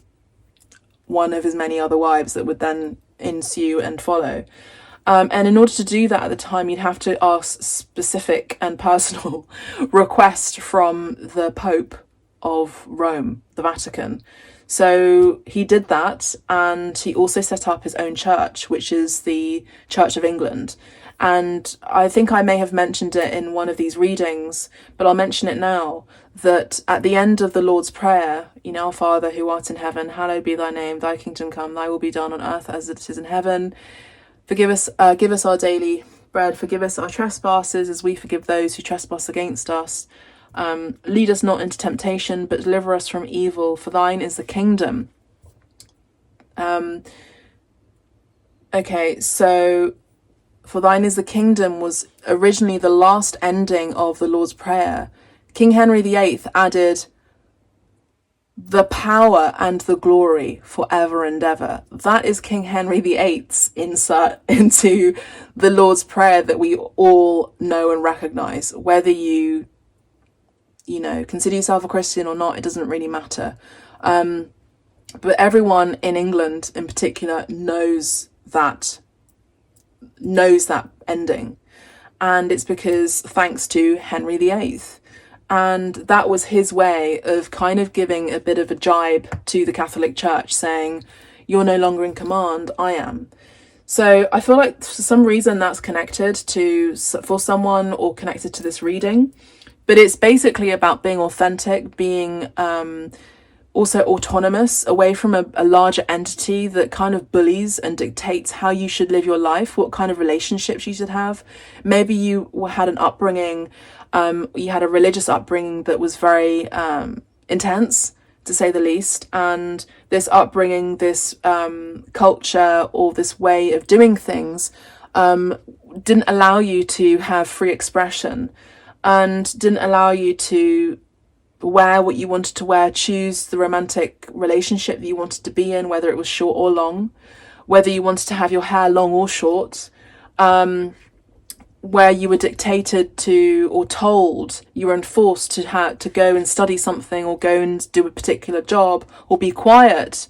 one of his many other wives that would then ensue and follow. And in order to do that at the time, you'd have to ask specific and personal request from the Pope of Rome, the Vatican. So he did that, and he also set up his own church, which is the Church of England. And I think I may have mentioned it in one of these readings, but I'll mention it now, that at the end of the Lord's Prayer, you know, Our Father who art in heaven, hallowed be thy name, thy kingdom come, thy will be done on earth as it is in heaven. Give us our daily bread, forgive us our trespasses as we forgive those who trespass against us. Lead us not into temptation, but deliver us from evil, for thine is the kingdom. Okay, so for thine is the kingdom was originally the last ending of the Lord's Prayer. King Henry VIII added the power and the glory forever and ever. That is King Henry VIII's insert into the Lord's Prayer that we all know and recognise. Whether you consider yourself a Christian or not, it doesn't really matter. But everyone in England in particular knows that ending. And it's because thanks to Henry VIII. And that was his way of kind of giving a bit of a jibe to the Catholic Church, saying, you're no longer in command, I am. So I feel like for some reason that's connected for someone or connected to this reading. But it's basically about being authentic, being also autonomous, away from a larger entity that kind of bullies and dictates how you should live your life, what kind of relationships you should have. Maybe you had an upbringing, you had a religious upbringing that was very intense, to say the least. And this upbringing, this culture or this way of doing things didn't allow you to have free expression and didn't allow you to wear what you wanted to wear, choose the romantic relationship that you wanted to be in, whether it was short or long, whether you wanted to have your hair long or short. where you were dictated to or told, you were enforced to go and study something or go and do a particular job or be quiet,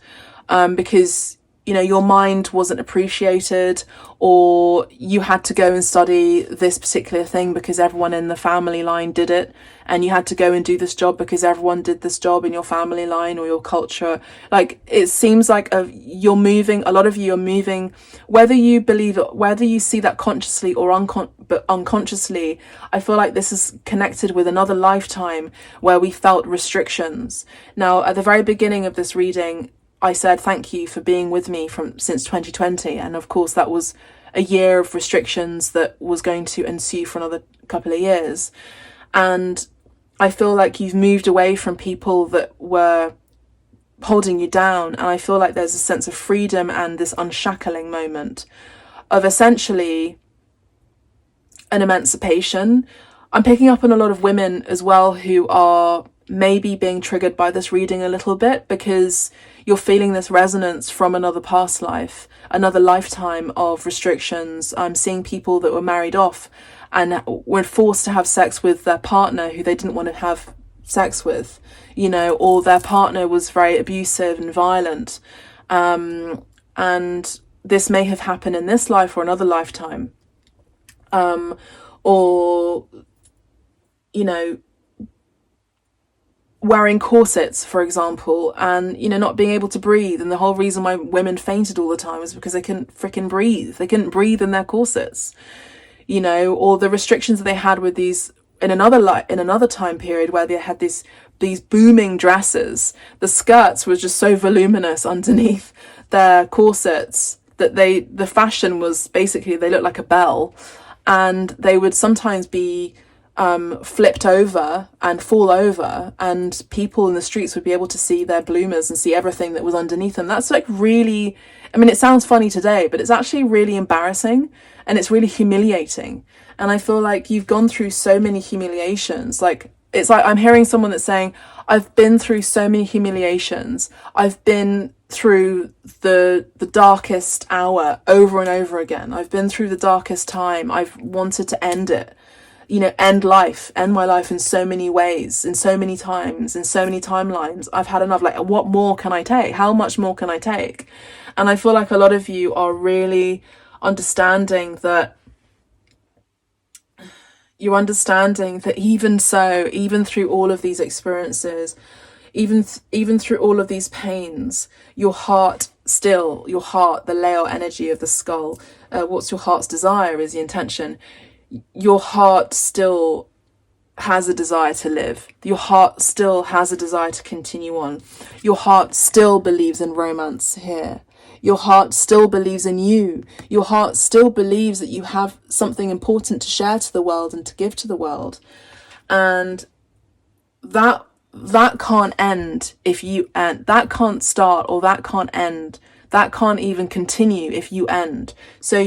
because your mind wasn't appreciated, or you had to go and study this particular thing because everyone in the family line did it, and you had to go and do this job because everyone did this job in your family line or your culture. Like, it seems like a lot of you are moving, whether you believe it, whether you see that consciously or unconsciously. I feel like this is connected with another lifetime where we felt restrictions. Now, at the very beginning of this reading, I said thank you for being with me since 2020, and of course that was a year of restrictions that was going to ensue for another couple of years. And I feel like you've moved away from people that were holding you down, and I feel like there's a sense of freedom and this unshackling moment of essentially an emancipation. I'm picking up on a lot of women as well who are maybe being triggered by this reading a little bit, because you're feeling this resonance from another past life, another lifetime of restrictions. I'm seeing people that were married off and were forced to have sex with their partner who they didn't want to have sex with, or their partner was very abusive and violent. And this may have happened in this life or another lifetime. Or, wearing corsets, for example, and not being able to breathe, and the whole reason why women fainted all the time is because they couldn't freaking breathe. They couldn't breathe in their corsets, or the restrictions that they had with these in another time period where they had these booming dresses. The skirts were just so voluminous underneath their corsets that the fashion was basically, they looked like a bell, and they would sometimes be flipped over and fall over, and people in the streets would be able to see their bloomers and see everything that was underneath them. That's like really, it sounds funny today, but it's actually really embarrassing, and it's really humiliating. And I feel like you've gone through so many humiliations. Like, it's like I'm hearing someone that's saying, I've been through so many humiliations. I've been through the darkest hour over and over again. I've been through the darkest time. I've wanted to end it. End my life in so many ways, in so many times, in so many timelines. I've had enough. Like, what more can I take? How much more can I take? And I feel like a lot of you are really understanding that even through all of these experiences, even through all of these pains, your heart, the Leo energy of the skull, what's your heart's desire is the intention. Your heart still has a desire to live. Your heart still has a desire to continue on. Your heart still believes in romance here. Your heart still believes in you. Your heart still believes that you have something important to share to the world and to give to the world. And that can't end if you end. That can't start, or that can't end. That can't even continue if you end. So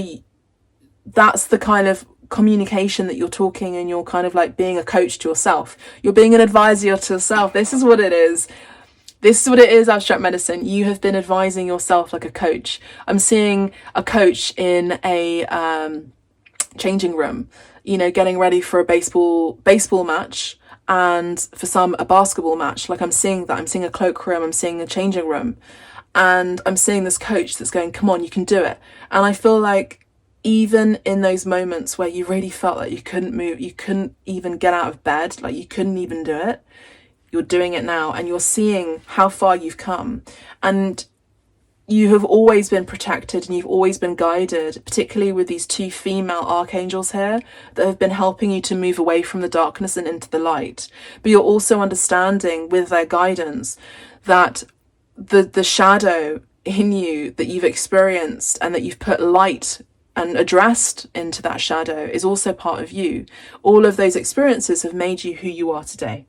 that's the kind of communication that you're talking, and you're kind of like being a coach to yourself. You're being an advisor to yourself. This is what it is. Abstract medicine. You have been advising yourself like a coach. I'm seeing a coach in a changing room, getting ready for a baseball match, and for some a basketball match. Like, I'm seeing that. I'm seeing a cloakroom. I'm seeing a changing room, and I'm seeing this coach that's going, come on, you can do it. And I feel like even in those moments where you really felt like you couldn't move, you couldn't even get out of bed, like you couldn't even do it, you're doing it now, and you're seeing how far you've come. And you have always been protected, and you've always been guided, particularly with these two female archangels here that have been helping you to move away from the darkness and into the light. But you're also understanding with their guidance that the shadow in you that you've experienced and that you've put light and addressed into that shadow is also part of you. All of those experiences have made you who you are today.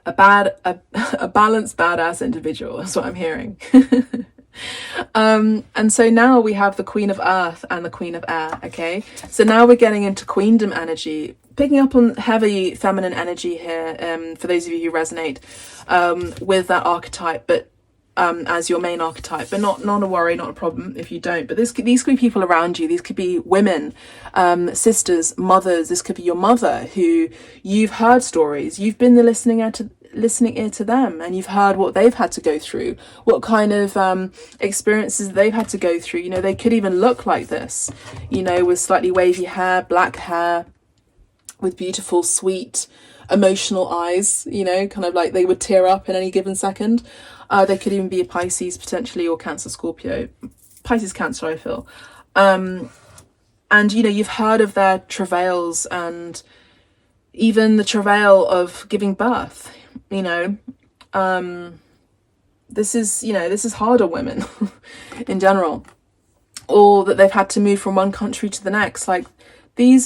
A balanced, badass individual. That's what I'm hearing. And so now we have the Queen of Earth and the Queen of Air. Okay, so now we're getting into Queendom energy, picking up on heavy feminine energy here. For those of you who resonate with that archetype, but as your main archetype, but not a worry, not a problem if you don't. But these could be people around you. These could be women, sisters, mothers. This could be your mother, who you've heard stories. You've been the listening ear to them, and you've heard what they've had to go through, what kind of experiences they've had to go through. You know, they could even look like this, you know, with slightly wavy hair, black hair, with beautiful, sweet, emotional eyes, you know, kind of like they would tear up in any given second. They could even be a Pisces potentially, or Cancer, Scorpio. Pisces, Cancer, I feel. And, you know, you've heard of their travails, and even the travail of giving birth, you know. This is hard on women in general. Or that they've had to move from one country to the next. Like,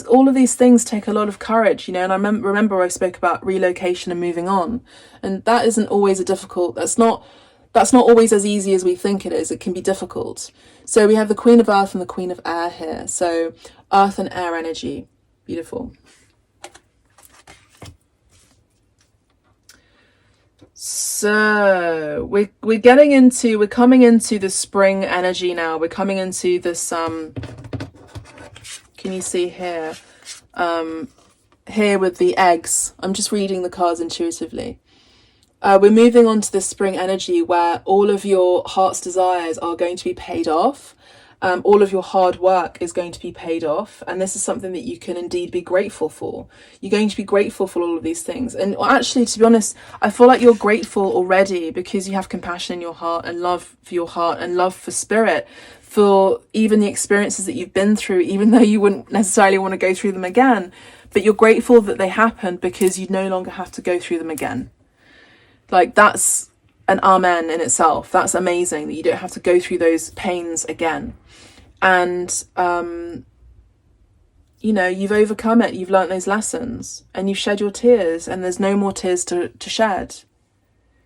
all of these things take a lot of courage, you know. And I remember I spoke about relocation and moving on, and that isn't always that's not always as easy as we think it is. It can be difficult. So we have the Queen of Earth and the Queen of Air here. So earth and air energy, beautiful. So we're coming into the spring energy now. We're coming into this can you see here? Here with the eggs. I'm just reading the cards intuitively. We're moving on to the spring energy where all of your heart's desires are going to be paid off. All of your hard work is going to be paid off. And this is something that you can indeed be grateful for. You're going to be grateful for all of these things. And actually, to be honest, I feel like you're grateful already, because you have compassion in your heart, and love for your heart, and love for spirit, for even the experiences that you've been through, even though you wouldn't necessarily want to go through them again. But you're grateful that they happened, because you no longer have to go through them again. Like, that's an amen in itself. That's amazing that you don't have to go through those pains again. And, you know, you've overcome it. You've learnt those lessons, and you've shed your tears, and there's no more tears to shed.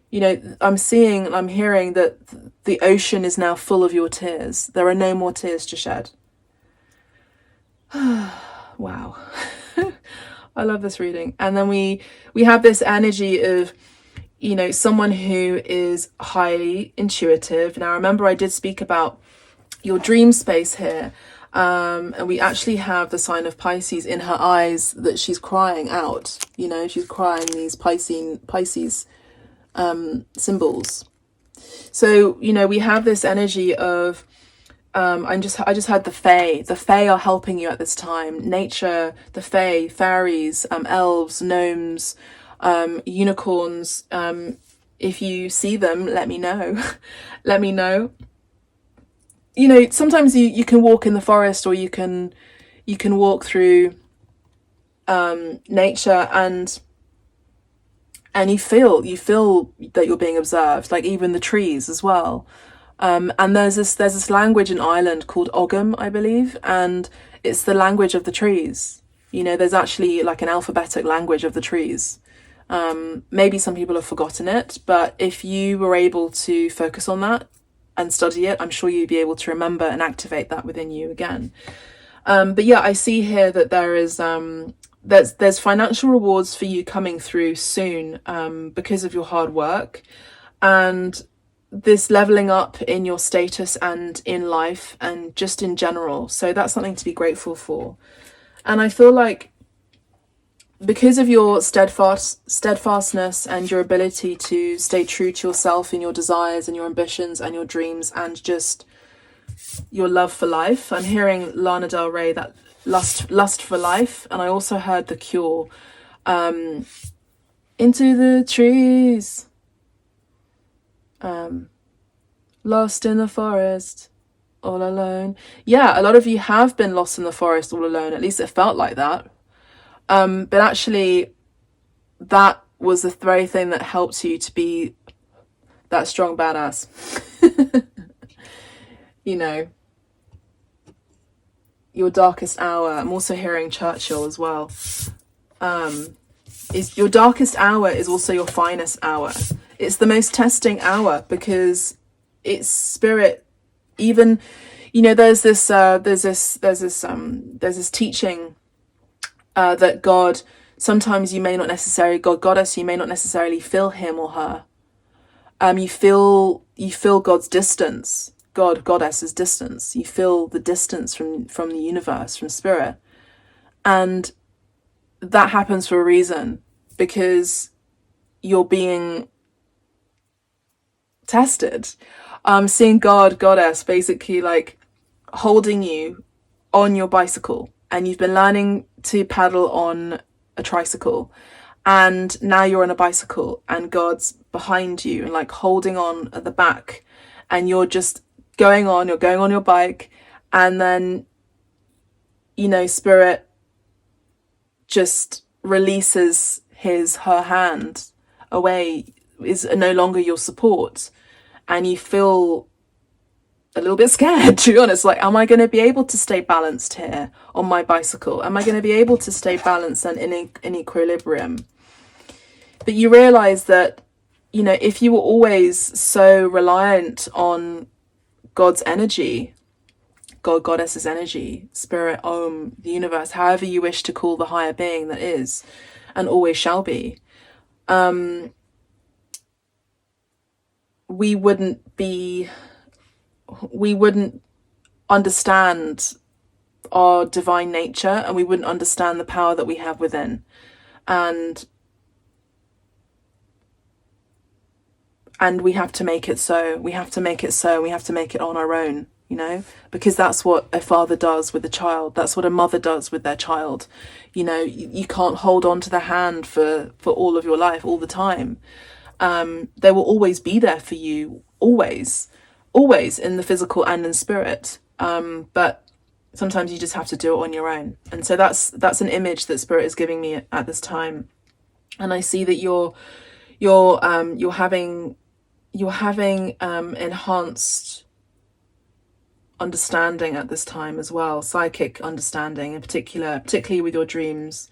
You know, I'm hearing that the ocean is now full of your tears. There are no more tears to shed. Wow. I love this reading. And then we have this energy of, you know, someone who is highly intuitive. Now, remember, I did speak about your dream space here. And we actually have the sign of Pisces in her eyes, that she's crying out. You know, she's crying these Pisces symbols. So, you know, we have this energy of, I just had the Fae. The Fae are helping you at this time. Nature, the Fae, fairies, elves, gnomes, unicorns. If you see them, let me know. Let me know. You know, sometimes you can walk in the forest, or you can walk through nature, and you feel that you're being observed, like even the trees as well. And there's this language in Ireland called Ogham, I believe, and it's the language of the trees. You know, there's actually like an alphabetic language of the trees. Maybe some people have forgotten it, but if you were able to focus on that and study it, I'm sure you'd be able to remember and activate that within you again. But yeah, I see here that there is there's financial rewards for you coming through soon, because of your hard work, and this leveling up in your status and in life, and just in general. So that's something to be grateful for. And I feel like, because of your steadfastness and your ability to stay true to yourself and your desires and your ambitions and your dreams, and just your love for life. I'm hearing Lana Del Rey, that lust for life. And I also heard The Cure, into the trees, lost in the forest, all alone. Yeah, a lot of you have been lost in the forest all alone. At least it felt like that. But actually, that was the very thing that helped you to be that strong badass. You know, your darkest hour. I'm also hearing Churchill as well. Is your darkest hour is also your finest hour. It's the most testing hour, because it's spirit. Even, you know, there's this teaching. That God, sometimes you may not necessarily, God, Goddess, you may not necessarily feel him or her. You feel God's distance, goddess's distance. You feel the distance from the universe, from spirit. And that happens for a reason, because you're being tested. Seeing goddess basically like holding you on your bicycle, and you've been learning to paddle on a tricycle, and now you're on a bicycle and God's behind you and like holding on at the back, and you're just going on your bike, and then, you know, spirit just releases her hand away, is no longer your support, and you feel a little bit scared, to be honest. Like, am I going to be able to stay balanced here on my bicycle? Am I going to be able to stay balanced and in equilibrium? But you realize that, you know, if you were always so reliant on God's energy, goddess's energy, spirit, the universe, however you wish to call the higher being that is and always shall be, we wouldn't understand our divine nature, and we wouldn't understand the power that we have within. And we have to make it so. We have to make it so. We have to make it on our own, you know, because that's what a father does with a child. That's what a mother does with their child. You know, you can't hold on to the hand for all of your life, all the time. They will always be there for you, always in the physical and in spirit. But sometimes you just have to do it on your own. And so that's an image that spirit is giving me at this time. And I see that you're having enhanced understanding at this time as well, psychic understanding in particularly with your dreams.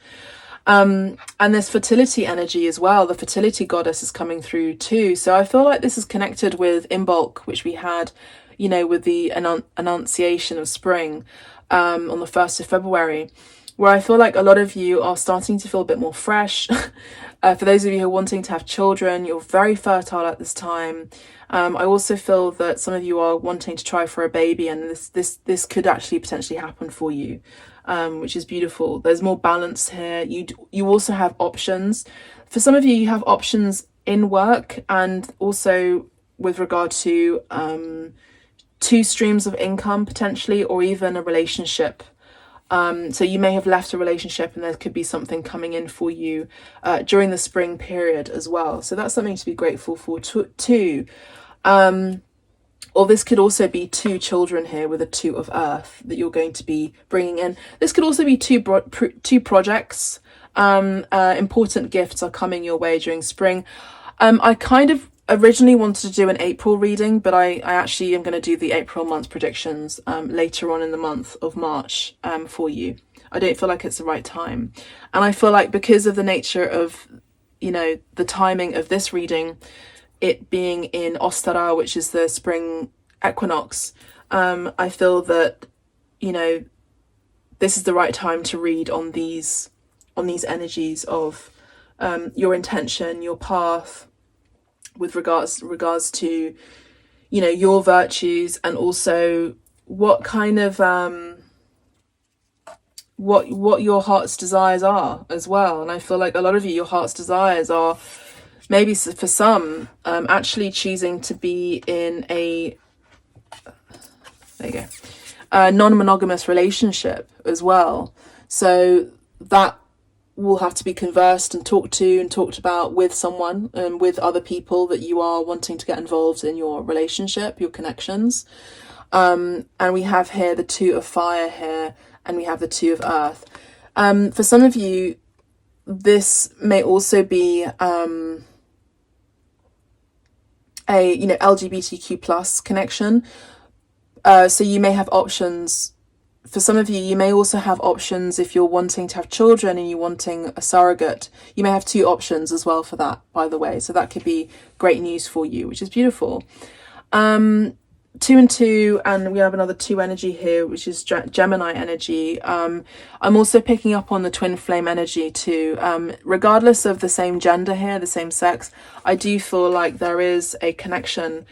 And this fertility energy as well, the fertility goddess is coming through too. So I feel like this is connected with Imbolc, which we had, you know, with the annunciation of spring on the 1st of February, where I feel like a lot of you are starting to feel a bit more fresh. For those of you who are wanting to have children, you're very fertile at this time. I also feel that some of you are wanting to try for a baby, and this could actually potentially happen for you, which is beautiful. There's more balance here. You also have options. For some of you, you have options in work, and also with regard to 2 streams of income potentially, or even a relationship. So you may have left a relationship, and there could be something coming in for you during the spring period as well. So that's something to be grateful for too. Or this could also be 2 children here with a 2 of earth that you're going to be bringing in. This could also be 2 projects. Important gifts are coming your way during spring. I kind of originally wanted to do an April reading, but I actually am going to do the April month predictions later on in the month of March for you. I don't feel like it's the right time. And I feel like because of the nature of, you know, the timing of this reading, it being in Ostara, which is the spring equinox, I feel that, you know, this is the right time to read on these energies of your intention, your path, with regards to, you know, your virtues, and also what kind of what your heart's desires are as well. And I feel like a lot of you, your heart's desires are maybe for some actually choosing to be in a non-monogamous relationship as well. So that will have to be conversed and talked about with someone, and with other people that you are wanting to get involved in your relationship, your connections. And we have here the 2 of fire here, and we have the 2 of earth. For some of you, this may also be a, you know, LGBTQ plus connection. So you may have options. For some of you, you may also have options if you're wanting to have children and you're wanting a surrogate. You may have 2 options as well for that, by the way. So that could be great news for you, which is beautiful. 2 and 2, and we have another 2 energy here, which is Gemini energy. I'm also picking up on the twin flame energy too. Regardless of the same gender here, the same sex, I do feel like there is a connection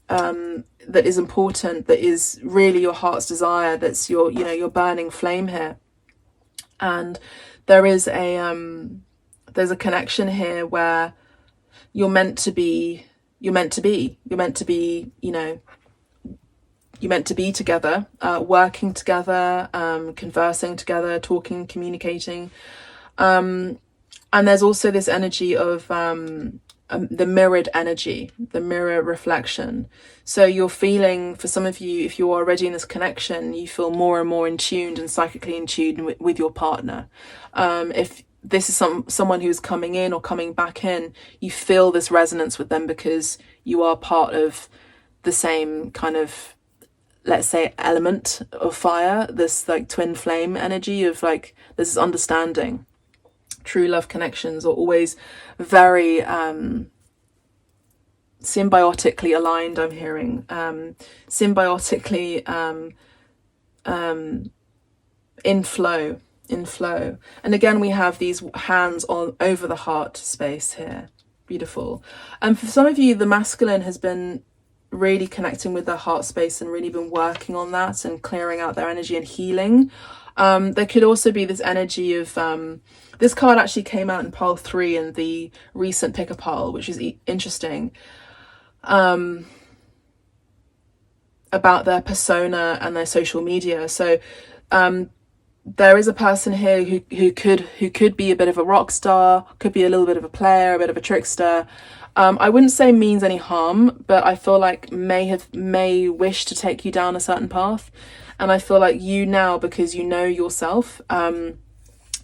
that is important, that is really your heart's desire, that's your, you know, your burning flame here. And there is a there's a connection here where you're meant to be, you know, you're meant to be together, working together, conversing together, talking, communicating. And there's also this energy of the mirrored energy, the mirror reflection. So you're feeling, for some of you, if you're already in this connection, you feel more and more in tuned and psychically in tune with your partner. If this is someone who's coming in or coming back in, you feel this resonance with them because you are part of the same kind of, let's say, element of fire, this like twin flame energy of like, this is understanding. True love connections are always very symbiotically aligned, I'm hearing. Symbiotically in flow. And again, we have these hands on over the heart space here. Beautiful. And for some of you, the masculine has been really connecting with their heart space and really been working on that and clearing out their energy and healing. There could also be this energy of this card actually came out in pile 3 in the recent picker pile, which is interesting, about their persona and their social media. So there is a person here who could be a bit of a rock star, could be a little bit of a player, a bit of a trickster. I wouldn't say means any harm, but I feel like may wish to take you down a certain path. And I feel like you now, because you know yourself,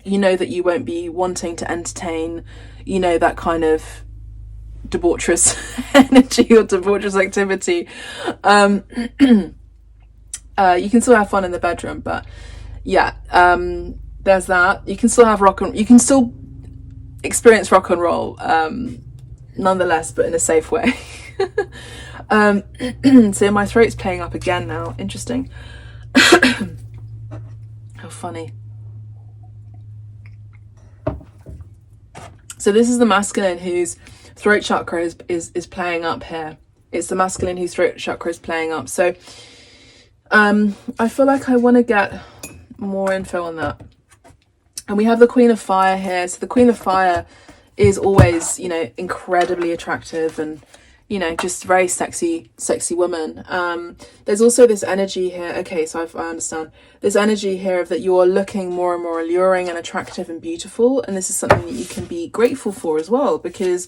you know that you won't be wanting to entertain, you know, that kind of debaucherous energy or debaucherous activity. You can still have fun in the bedroom, but yeah, there's that. You can still have you can still experience rock and roll, nonetheless, but in a safe way. So my throat's playing up again now. Interesting. How funny. So this is the masculine whose throat chakra is playing up here. It's the masculine whose throat chakra is playing up. So I feel like I want to get more info on that. And we have the Queen of Fire here. So the Queen of Fire is always, you know, incredibly attractive and, you know, just very sexy woman. There's also this energy here. Okay, so I understand. This energy here of that you are looking more and more alluring and attractive and beautiful. And this is something that you can be grateful for as well, because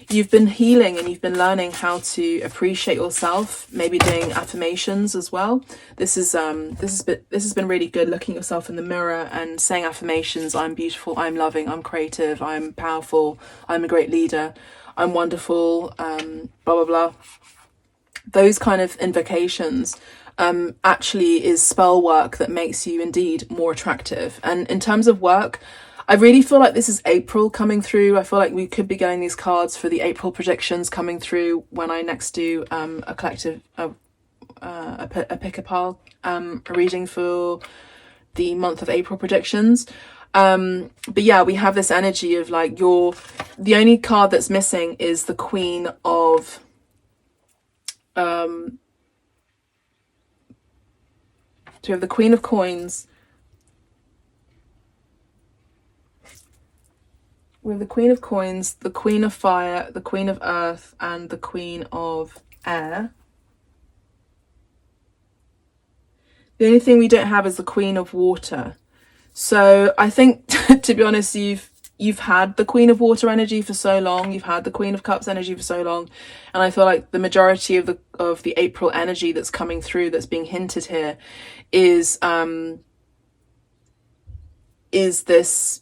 you've been healing and you've been learning how to appreciate yourself, maybe doing affirmations as well. This has been really good, looking at yourself in the mirror and saying affirmations. I'm beautiful, I'm loving, I'm creative, I'm powerful, I'm a great leader, I'm wonderful, blah, blah, blah. Those kind of invocations actually is spell work that makes you indeed more attractive. And in terms of work, I really feel like this is April coming through. I feel like we could be getting these cards for the April predictions coming through when I next do a collective, a pick-a-pile reading for the month of April predictions. But yeah, we have this energy of like the only card that's missing is the Queen of so we have the Queen of Coins. We have the Queen of Coins, the Queen of Fire, the Queen of Earth, and the Queen of Air. The only thing we don't have is the Queen of Water. So I think, to be honest, you've had the Queen of Water energy for so long. You've had the Queen of Cups energy for so long, and I feel like the majority of the April energy that's coming through, that's being hinted here, is this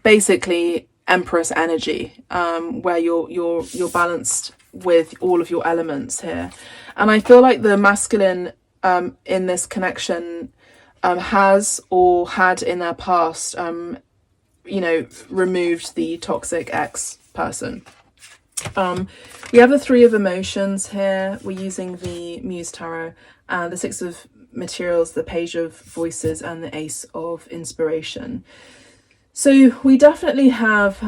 basically Empress energy, where you're balanced with all of your elements here. And I feel like the masculine in this connection has or had in their past you know, removed the toxic ex person. We have the Three of Emotions here. We're using the Muse Tarot, and the Six of Materials, the Page of Voices, and the Ace of Inspiration. So we definitely have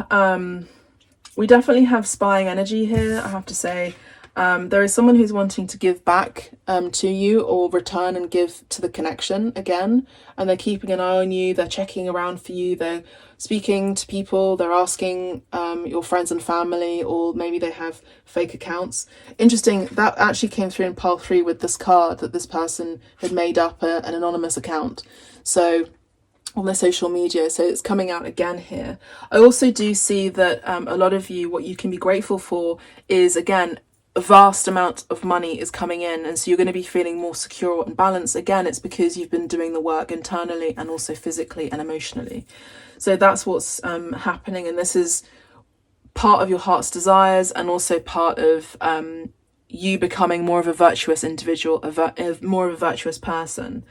spying energy here, I have to say. There is someone who's wanting to give back to you, or return and give to the connection again, and they're keeping an eye on you, they're checking around for you, they're speaking to people, they're asking your friends and family, or maybe they have fake accounts. Interesting, that actually came through in pile 3 with this card, that this person had made up an anonymous account, so on their social media, so it's coming out again here. I also do see that a lot of you, what you can be grateful for is, again, a vast amount of money is coming in, and so you're going to be feeling more secure and balanced. Again, it's because you've been doing the work internally and also physically and emotionally. So that's what's happening, and this is part of your heart's desires, and also part of you becoming more of a virtuous individual, more of a virtuous person.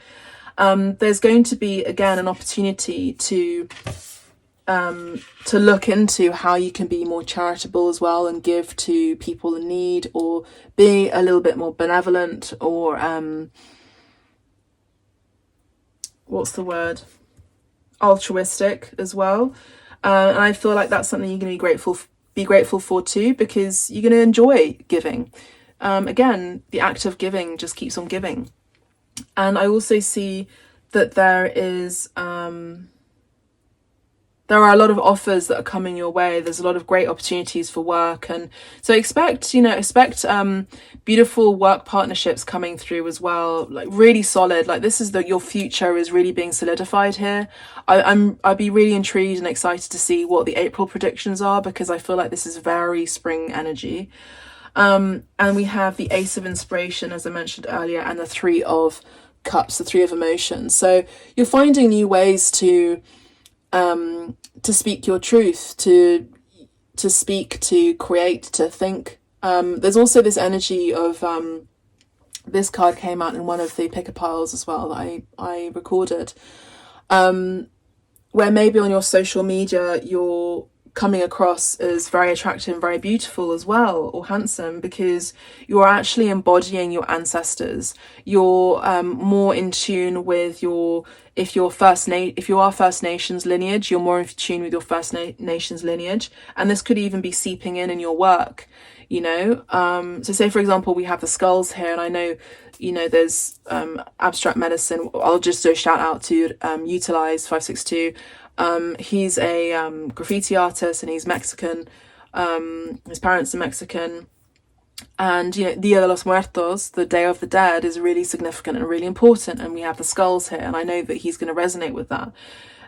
There's going to be, again, an opportunity to look into how you can be more charitable as well, and give to people in need, or be a little bit more benevolent, or what's the word, altruistic as well. And I feel like that's something you're going to be grateful for too, because you're going to enjoy giving. Again, the act of giving just keeps on giving. And I also see that there are a lot of offers that are coming your way. There's a lot of great opportunities for work, and so expect beautiful work partnerships coming through as well, like really solid. Like this is your future is really being solidified here. I'd be really intrigued and excited to see what the April predictions are, because I feel like this is very spring energy. And we have the Ace of Inspiration, as I mentioned earlier, and the Three of Cups, the Three of Emotions. So you're finding new ways to speak your truth, to speak, to create, to think. There's also this energy of this card came out in one of the picker piles as well that I recorded, where maybe on your social media you're coming across as very attractive and very beautiful as well, or handsome, because you're actually embodying your ancestors. You're more in tune with if you are First Nations lineage, you're more in tune with your First Nations lineage, and this could even be seeping in your work, so say for example we have the skulls here, and I know there's abstract medicine. I'll just do a shout out to Utilize 562. He's a graffiti artist, and he's Mexican. His parents are Mexican, and Dia de los Muertos, the Day of the Dead, is really significant and really important, and we have the skulls here, and I know that he's going to resonate with that.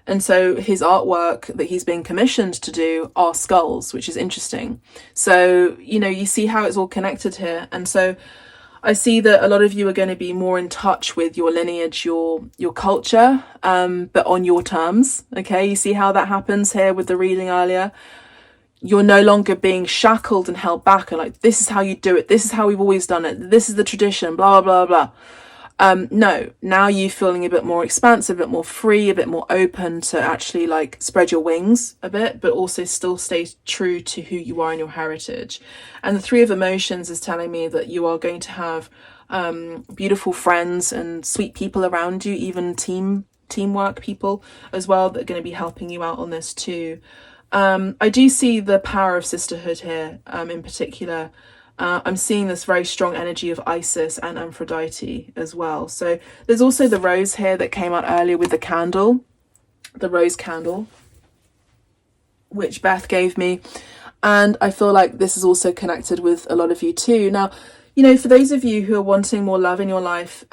And so his artwork that he's being commissioned to do are skulls, which is interesting. So you see how it's all connected here. And so I see that a lot of you are going to be more in touch with your lineage, your culture, but on your terms. Okay, you see how that happens here with the reading earlier. You're no longer being shackled and held back, and like, this is how you do it, this is how we've always done it, this is the tradition, blah blah blah blah. No, now you're feeling a bit more expansive, a bit more free, a bit more open to actually like spread your wings a bit, but also still stay true to who you are and your heritage. And the Three of Emotions is telling me that you are going to have beautiful friends and sweet people around you, even teamwork people as well, that are going to be helping you out on this too. I do see the power of sisterhood here, in particular. I'm seeing this very strong energy of Isis and Aphrodite as well. So there's also the rose here that came out earlier with the candle, the rose candle, which Beth gave me. And I feel like this is also connected with a lot of you too. Now, for those of you who are wanting more love in your life,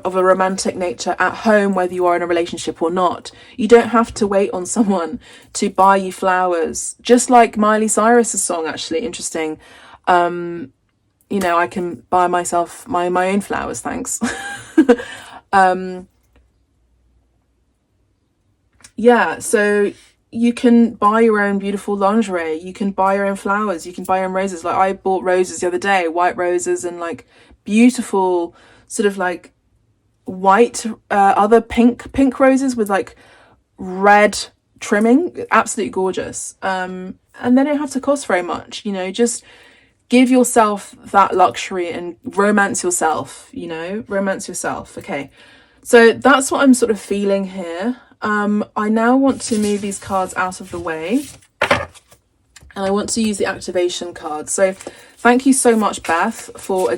of a romantic nature at home, whether you are in a relationship or not, you don't have to wait on someone to buy you flowers. Just like Miley Cyrus's song, actually, interesting. I can buy myself my own flowers, thanks. So you can buy your own beautiful lingerie, you can buy your own flowers, you can buy your own roses. Like I bought roses the other day, white roses, and like beautiful sort of like white other pink roses with like red trimming, absolutely gorgeous. And they don't have to cost very much, you know, just give yourself that luxury and romance yourself, you know, romance yourself. Okay, so that's what I'm sort of feeling here. I now want to move these cards out of the way, and I want to use the activation card. So thank you so much, Beth, for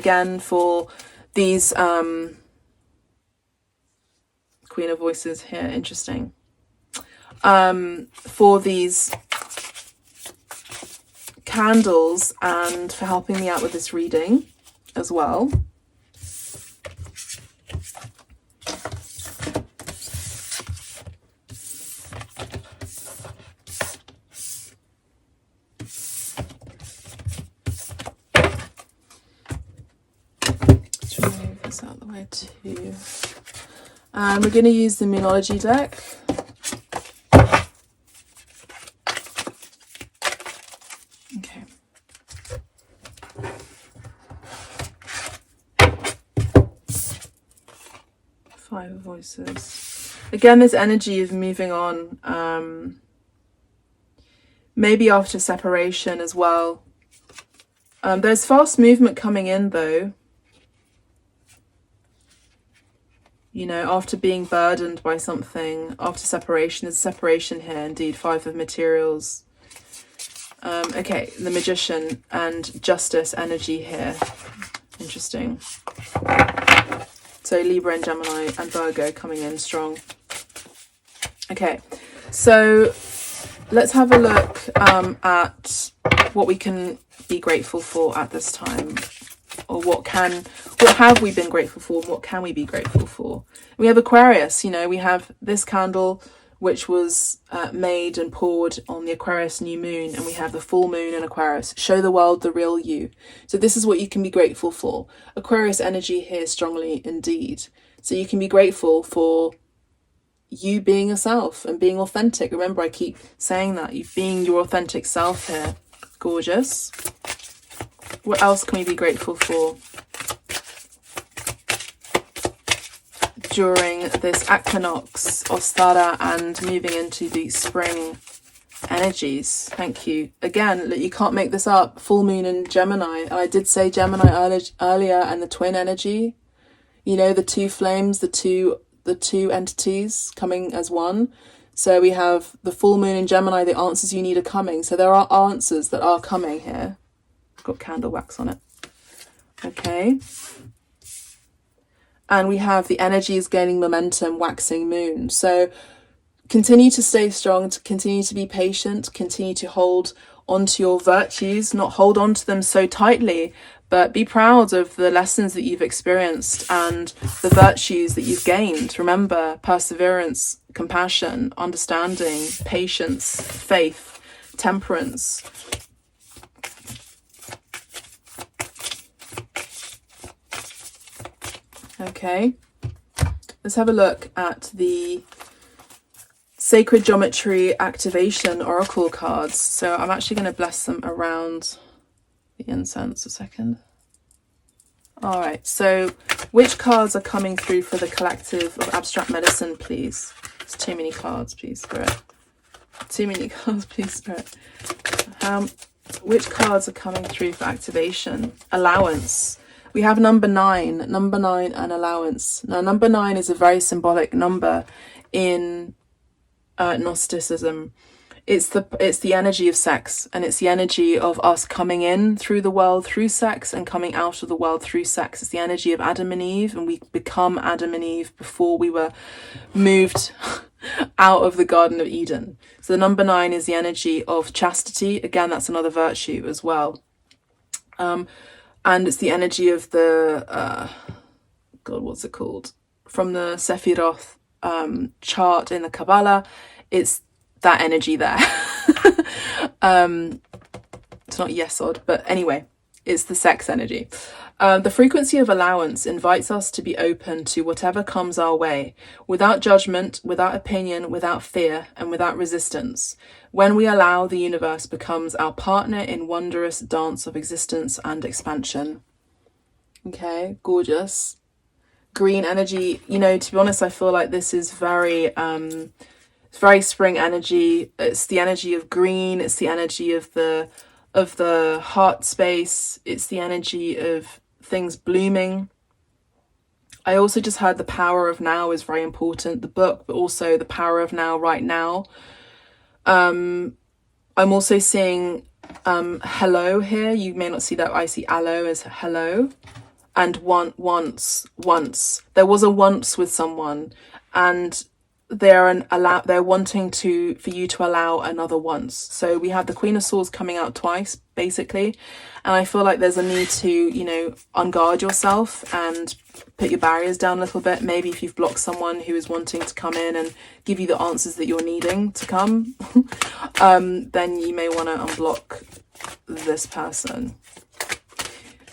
these Queen of Voices here, interesting. For these candles and for helping me out with this reading as well. Out of the way too. And we're going to use the Moonology deck. Okay. Five of Voices. Again, this energy of moving on. Maybe after separation as well. There's fast movement coming in though. You know, after being burdened by something, after separation, there's separation here, indeed, Five of Materials. Okay, the Magician and Justice energy here. Interesting. So Libra and Gemini and Virgo coming in strong. Okay, so let's have a look at what we can be grateful for at this time. Or what have we been grateful for, and what can we be grateful for? We have Aquarius, you know, we have this candle which was made and poured on the Aquarius new moon, and we have the full moon in Aquarius. Show the world the real you. So this is what you can be grateful for. Aquarius energy here strongly indeed. So you can be grateful for you being yourself and being authentic. Remember, I keep saying that, you being your authentic self here. Gorgeous. What else can we be grateful for during this equinox, Ostara, and moving into the spring energies? Thank you. Again, look, you can't make this up. Full moon in Gemini. I did say Gemini earlier, and the twin energy. You know, the two flames, the two entities coming as one. So we have the full moon in Gemini. The answers you need are coming. So there are answers that are coming here. Got candle wax on it. Okay. And we have the energies gaining momentum, waxing moon. So continue to stay strong, to continue to be patient, continue to hold onto your virtues, not hold on to them so tightly, but be proud of the lessons that you've experienced and the virtues that you've gained. Remember, perseverance, compassion, understanding, patience, faith, temperance. Okay, let's have a look at the Sacred Geometry Activation Oracle cards. So I'm actually going to bless them around the incense a second. All right, so which cards are coming through for the collective of Abstract Medicine, please? It's too many cards, please, Spirit. Too many cards, please, Spirit. Which cards are coming through for activation? Allowance. We have number 9 and allowance. Now, number 9 is a very symbolic number in Gnosticism. It's the energy of sex, and it's the energy of us coming in through the world through sex and coming out of the world through sex. It's the energy of Adam and Eve, and we become Adam and Eve before we were moved out of the Garden of Eden. So the number 9 is the energy of chastity. Again, that's another virtue as well. And it's the energy of the, God, what's it called? From the Sephiroth chart in the Kabbalah, it's that energy there. It's not Yesod, but anyway, it's the sex energy. The frequency of allowance invites us to be open to whatever comes our way, without judgment, without opinion, without fear, and without resistance. When we allow, the universe becomes our partner in wondrous dance of existence and expansion. Okay, gorgeous. Green energy, you know, to be honest, I feel like this is very It's very spring energy. It's the energy of green. It's the energy of the heart space. It's the energy of things blooming. I also just heard the power of now is very important, the book, but also the power of now, right now. I'm also seeing hello here. You may not see that. I see aloe as hello. And once. There was a once with someone, and they're wanting for you to allow another once. So we have the Queen of Swords coming out twice, basically. And I feel like there's a need to, you know, unguard yourself and put your barriers down a little bit. Maybe if you've blocked someone who is wanting to come in and give you the answers that you're needing to come, then you may want to unblock this person.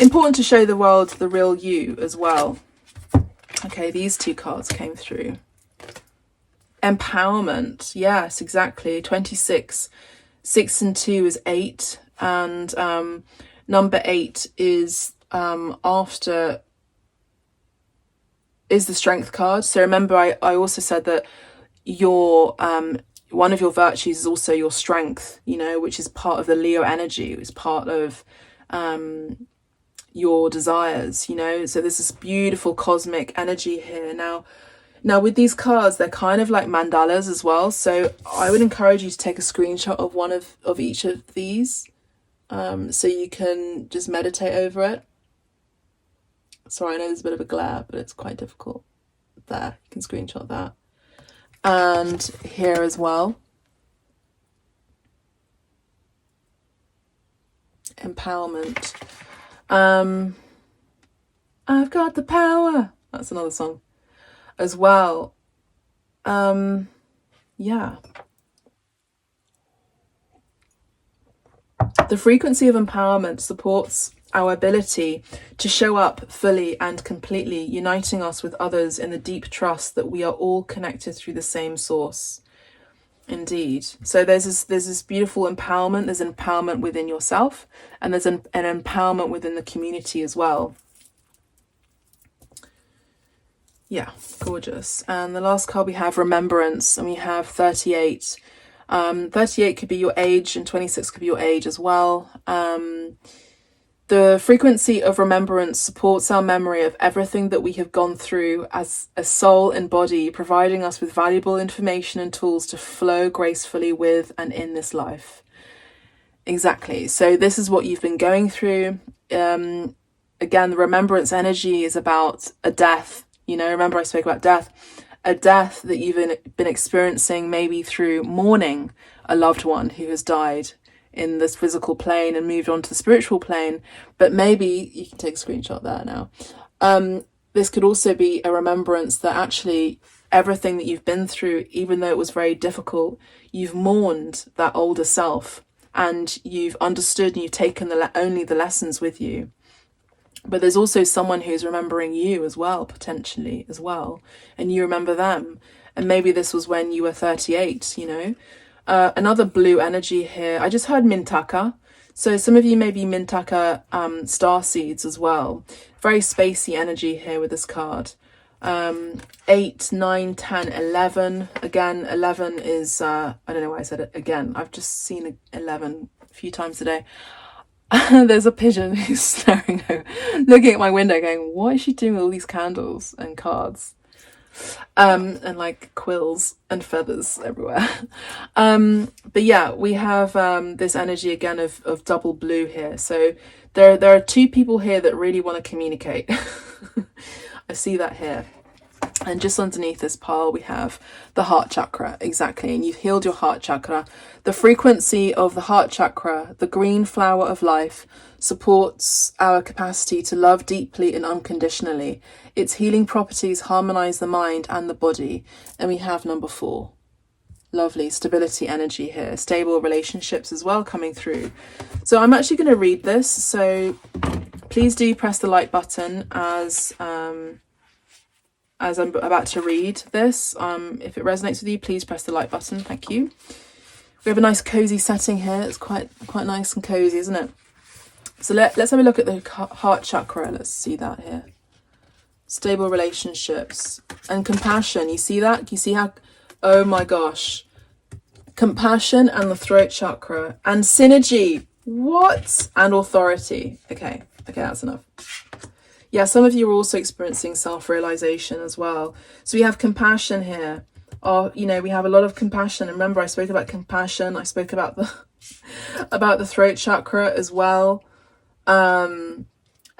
Important to show the world the real you as well. Okay, these two cards came through. Empowerment. Yes, exactly. 26. 6 and 2 is 8. And number 8 is the strength card. So remember, I also said that your one of your virtues is also your strength, you know, which is part of the Leo energy. It's part of your desires, you know. So there's this beautiful cosmic energy here. Now with these cards, they're kind of like mandalas as well. So I would encourage you to take a screenshot of one of each of these, so you can just meditate over it. Sorry, I know there's a bit of a glare, but it's quite difficult. There, you can screenshot that. And here as well. Empowerment. I've got the power. That's another song as well. Yeah. The frequency of empowerment supports our ability to show up fully and completely, uniting us with others in the deep trust that we are all connected through the same source. Indeed. So there's this beautiful empowerment. There's an empowerment within yourself, and there's an empowerment within the community as well. Yeah, gorgeous. And the last card we have remembrance, and we have 38. 38 could be your age, and 26 could be your age as well. The frequency of remembrance supports our memory of everything that we have gone through as a soul and body, providing us with valuable information and tools to flow gracefully with and in this life. Exactly. So this is what you've been going through. Again, the remembrance energy is about a death. You know, remember I spoke about death. A death that you've been experiencing, maybe through mourning a loved one who has died in this physical plane and moved on to the spiritual plane. But maybe you can take a screenshot there now. This could also be a remembrance that actually everything that you've been through, even though it was very difficult, you've mourned that older self, and you've understood, and you've taken only the lessons with you. But there's also someone who's remembering you as well, potentially as well, and you remember them. And maybe this was when you were 38, you know. Another blue energy here. I just heard Mintaka. So some of you may be Mintaka star seeds as well. Very spacey energy here with this card. 8, 9, 10, 11. Again, 11 is, I don't know why I said it again. I've just seen 11 a few times today. There's a pigeon who's staring over, looking at my window going, what is she doing with all these candles and cards? And like quills and feathers everywhere. But yeah, we have this energy again of double blue here. So there are two people here that really want to communicate. I see that here. And just underneath this pile, we have the heart chakra. Exactly. And you've healed your heart chakra. The frequency of the heart chakra, the green flower of life, supports our capacity to love deeply and unconditionally. Its healing properties harmonize the mind and the body. And we have number 4. Lovely stability energy here. Stable relationships as well coming through. So I'm actually going to read this. So please do press the like button as I'm about to read this. If it resonates with you, please press the like button. Thank you. We have a nice cozy setting here. It's quite nice and cozy, isn't it? So let's have a look at the heart chakra. Let's see that here. Stable relationships and compassion. You see that? You see how, oh my gosh, compassion and the throat chakra, and synergy. What? And authority. Okay, that's enough. Yeah, some of you are also experiencing self-realization as well. So we have compassion here. We have a lot of compassion. And remember, I spoke about compassion. I spoke about the throat chakra as well. And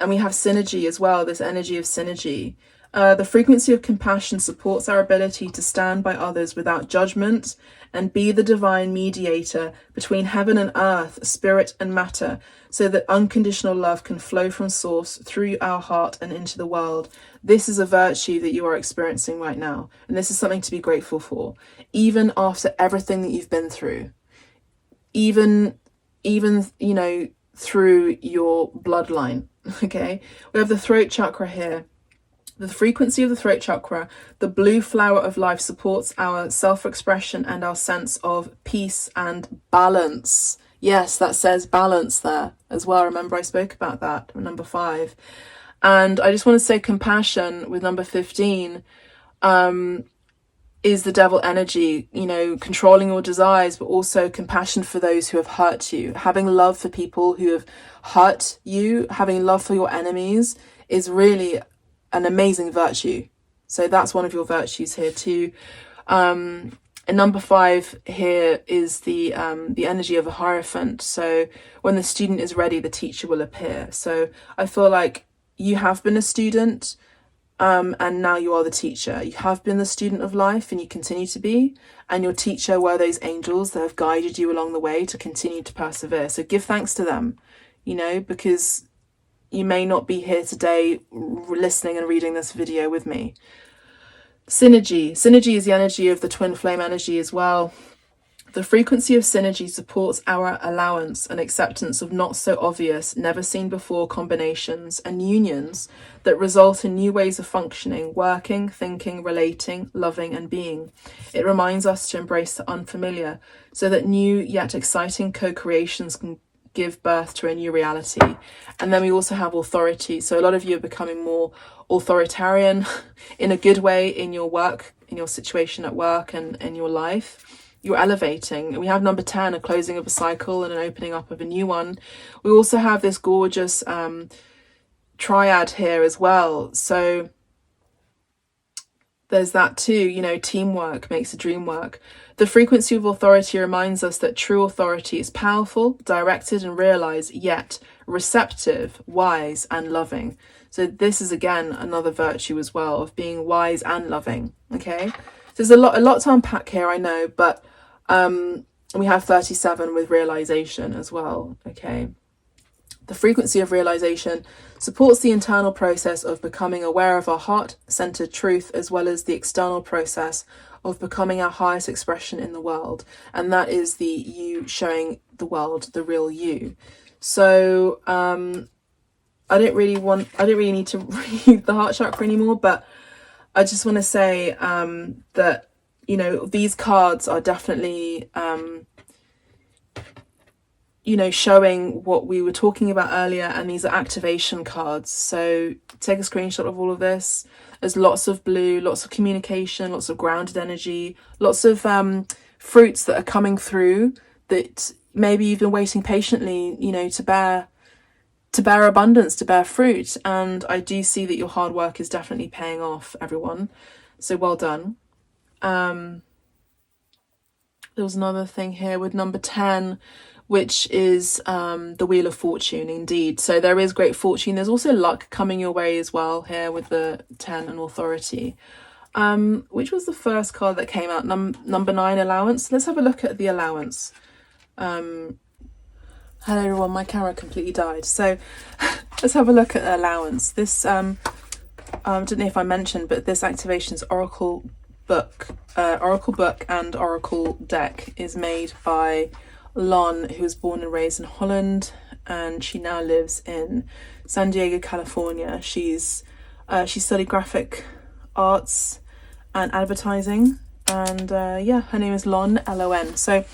we have synergy as well, this energy of synergy. The frequency of compassion supports our ability to stand by others without judgment and be the divine mediator between heaven and earth, spirit and matter, so that unconditional love can flow from source through our heart and into the world. This is a virtue that you are experiencing right now, and this is something to be grateful for, even after everything that you've been through, even through your bloodline. Okay, we have the throat chakra here. The frequency of the throat chakra, the blue flower of life, supports our self-expression and our sense of peace and balance. Yes, that says balance there as well. Remember, I spoke about that, number 5. And I just want to say compassion with number 15 is the devil energy, controlling your desires, but also compassion for those who have hurt you. Having love for people who have hurt you, having love for your enemies is really an amazing virtue. So that's one of your virtues here too. And number 5 here is the energy of a Hierophant. So when the student is ready, the teacher will appear. So I feel like you have been a student, and now you are the teacher. You have been the student of life and you continue to be, and your teacher were those angels that have guided you along the way to continue to persevere. So give thanks to them, because you may not be here today listening and reading this video with me. Synergy is the energy of the twin flame energy as well. The frequency of synergy supports our allowance and acceptance of not so obvious, never seen before combinations and unions that result in new ways of functioning, working, thinking, relating, loving and being. It reminds us to embrace the unfamiliar so that new yet exciting co-creations can give birth to a new reality. And then we also have authority. So a lot of you are becoming more authoritarian in a good way in your work, in your situation at work and in your life. You're elevating. We have number 10, a closing of a cycle and an opening up of a new one. We also have this gorgeous triad here as well. So there's that too, teamwork makes the dream work. The frequency of authority reminds us that true authority is powerful, directed and realized, yet receptive, wise and loving. So this is again another virtue as well of being wise and loving. Okay, so there's a lot to unpack here, I know, but we have 37 with realization as well. Okay, the frequency of realization supports the internal process of becoming aware of our heart-centered truth, as well as the external process of becoming our highest expression in the world. And that is the you showing the world the real you. So I don't really need to read the heart chakra anymore, but I just want to say that, these cards are definitely, showing what we were talking about earlier, and these are activation cards. So take a screenshot of all of this. There's lots of blue, lots of communication, lots of grounded energy, lots of fruits that are coming through that maybe you've been waiting patiently, to bear abundance, to bear fruit. And I do see that your hard work is definitely paying off, everyone. So well done. There was another thing here with number 10, which is the Wheel of Fortune, indeed. So there is great fortune. There's also luck coming your way as well here with the 10 and authority. Which was the first card that came out? Number 9, allowance. Let's have a look at the allowance. Hello everyone, my camera completely died. So let's have a look at allowance. This, I don't know if I mentioned, but this activation's Oracle book and Oracle deck is made by Lon, who was born and raised in Holland, and she now lives in San Diego, California. She studied graphic arts and advertising, and her name is Lon, Lon. So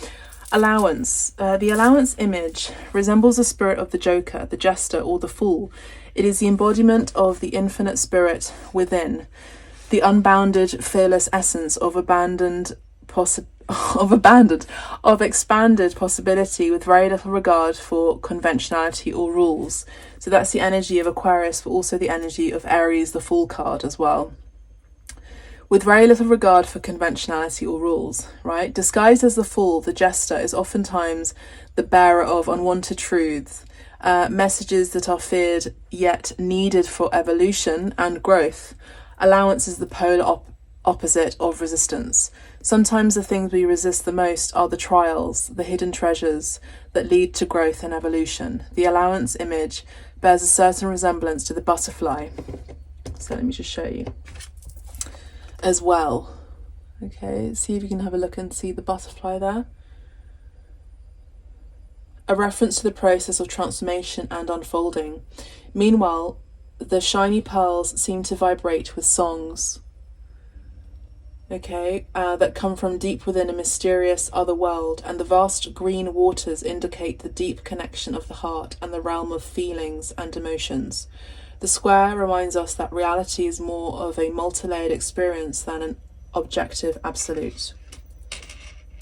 allowance. The allowance image resembles the spirit of the Joker, the jester, or the fool. It is the embodiment of the infinite spirit within, the unbounded, fearless essence of abandoned of expanded possibility with very little regard for conventionality or rules. So that's the energy of Aquarius, but also the energy of Aries, the Fool card as well. With very little regard for conventionality or rules, right? Disguised as the Fool, the jester is oftentimes the bearer of unwanted truths, messages that are feared yet needed for evolution and growth. Allowance is the polar opposite of resistance. Sometimes the things we resist the most are the trials, the hidden treasures that lead to growth and evolution. The allowance image bears a certain resemblance to the butterfly. So let me just show you as well. Okay, see if you can have a look and see the butterfly there. A reference to the process of transformation and unfolding. Meanwhile, the shiny pearls seem to vibrate with songs, that come from deep within a mysterious other world, and the vast green waters indicate the deep connection of the heart and the realm of feelings and emotions. The square reminds us that reality is more of a multi-layered experience than an objective absolute.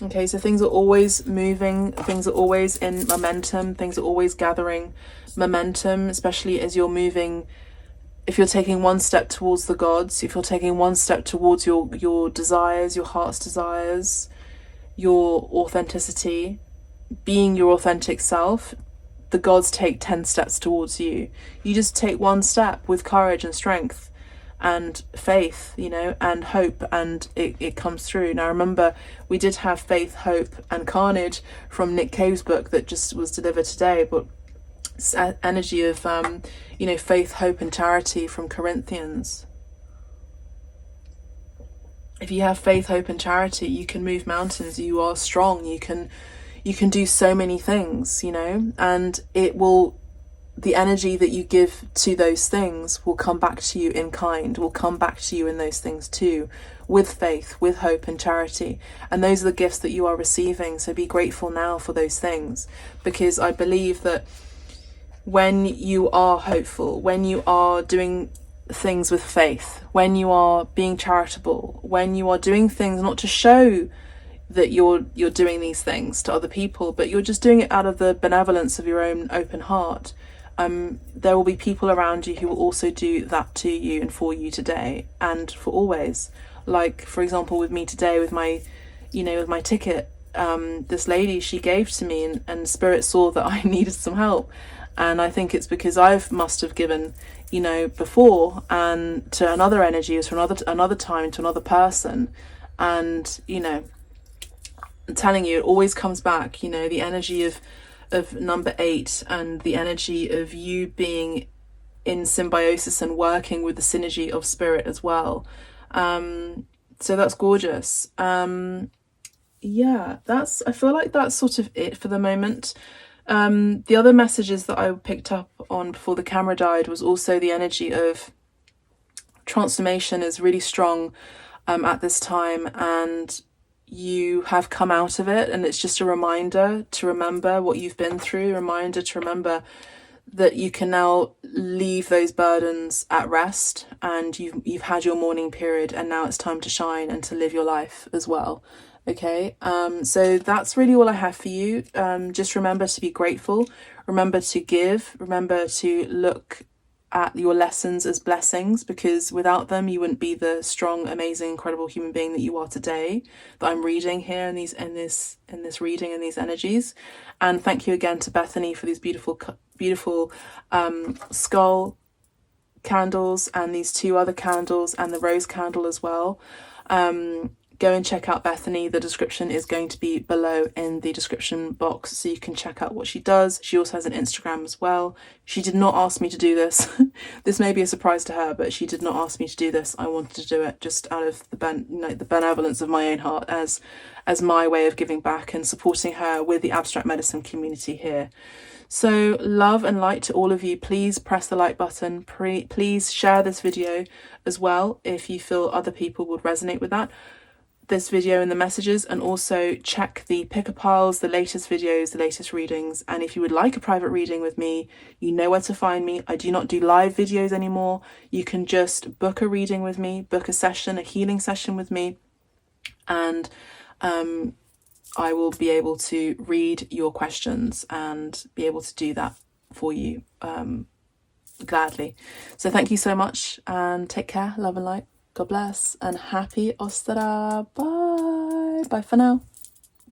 Okay, so things are always moving, things are always in momentum, things are always gathering momentum, especially as you're moving. If you're taking one step towards the gods, if you're taking one step towards your desires, your heart's desires, your authenticity, being your authentic self, the gods take 10 steps towards you. You just take one step with courage and strength and faith, and hope, and it comes through. Now remember, we did have Faith, Hope and Carnage from Nick Cave's book that just was delivered today, but it's energy of faith, hope and charity from Corinthians. If you have faith, hope and charity, you can move mountains. You are strong. You can do so many things, and the energy that you give to those things will come back to you in kind, will come back to you in those things too, with faith, with hope and charity. And those are the gifts that you are receiving. So be grateful now for those things, because I believe that when you are hopeful, when you are doing things with faith, when you are being charitable, when you are doing things not to show that you're doing these things to other people, but you're just doing it out of the benevolence of your own open heart, there will be people around you who will also do that to you and for you today and for always. Like, for example, with me today, with my ticket, this lady, she gave to me, and Spirit saw that I needed some help. And I think it's because must have given, before, and to another energy, or to another time, to another person. And, I'm telling you, it always comes back, the energy of number 8 and the energy of you being in symbiosis and working with the synergy of spirit as well. So that's gorgeous. I feel like that's sort of it for the moment. The other messages that I picked up on before the camera died was also the energy of transformation is really strong at this time, and you have come out of it, and it's just a reminder to remember what you've been through, a reminder to remember that you can now leave those burdens at rest, and you've had your mourning period, and now it's time to shine and to live your life as well. Okay, so that's really all I have for you. Just remember to be grateful, remember to give, remember to look at your lessons as blessings, because without them you wouldn't be the strong, amazing, incredible human being that you are today, that I'm reading here in this reading and these energies. And thank you again to Bethany for these beautiful skull candles, and these 2 other candles, and the rose candle as well. Go and check out Bethany. The description is going to be below in the description box, so you can check out what she does. She also has an Instagram as well. She did not ask me to do this. This may be a surprise to her, but she did not ask me to do this. I wanted to do it just out of the benevolence of my own heart, as my way of giving back and supporting her with the abstract medicine community here. So love and light to all of you. Please press the like button. Please share this video as well if you feel other people would resonate with this video and the messages, and also check the picker piles, the latest videos, the latest readings. And if you would like a private reading with me, you know where to find me. I do not do live videos anymore. You can just book a reading with me, book a session, a healing session with me, and I will be able to read your questions and be able to do that for you gladly. So thank you so much, and take care. Love and light. God bless, and happy Ostara. Bye. Bye for now.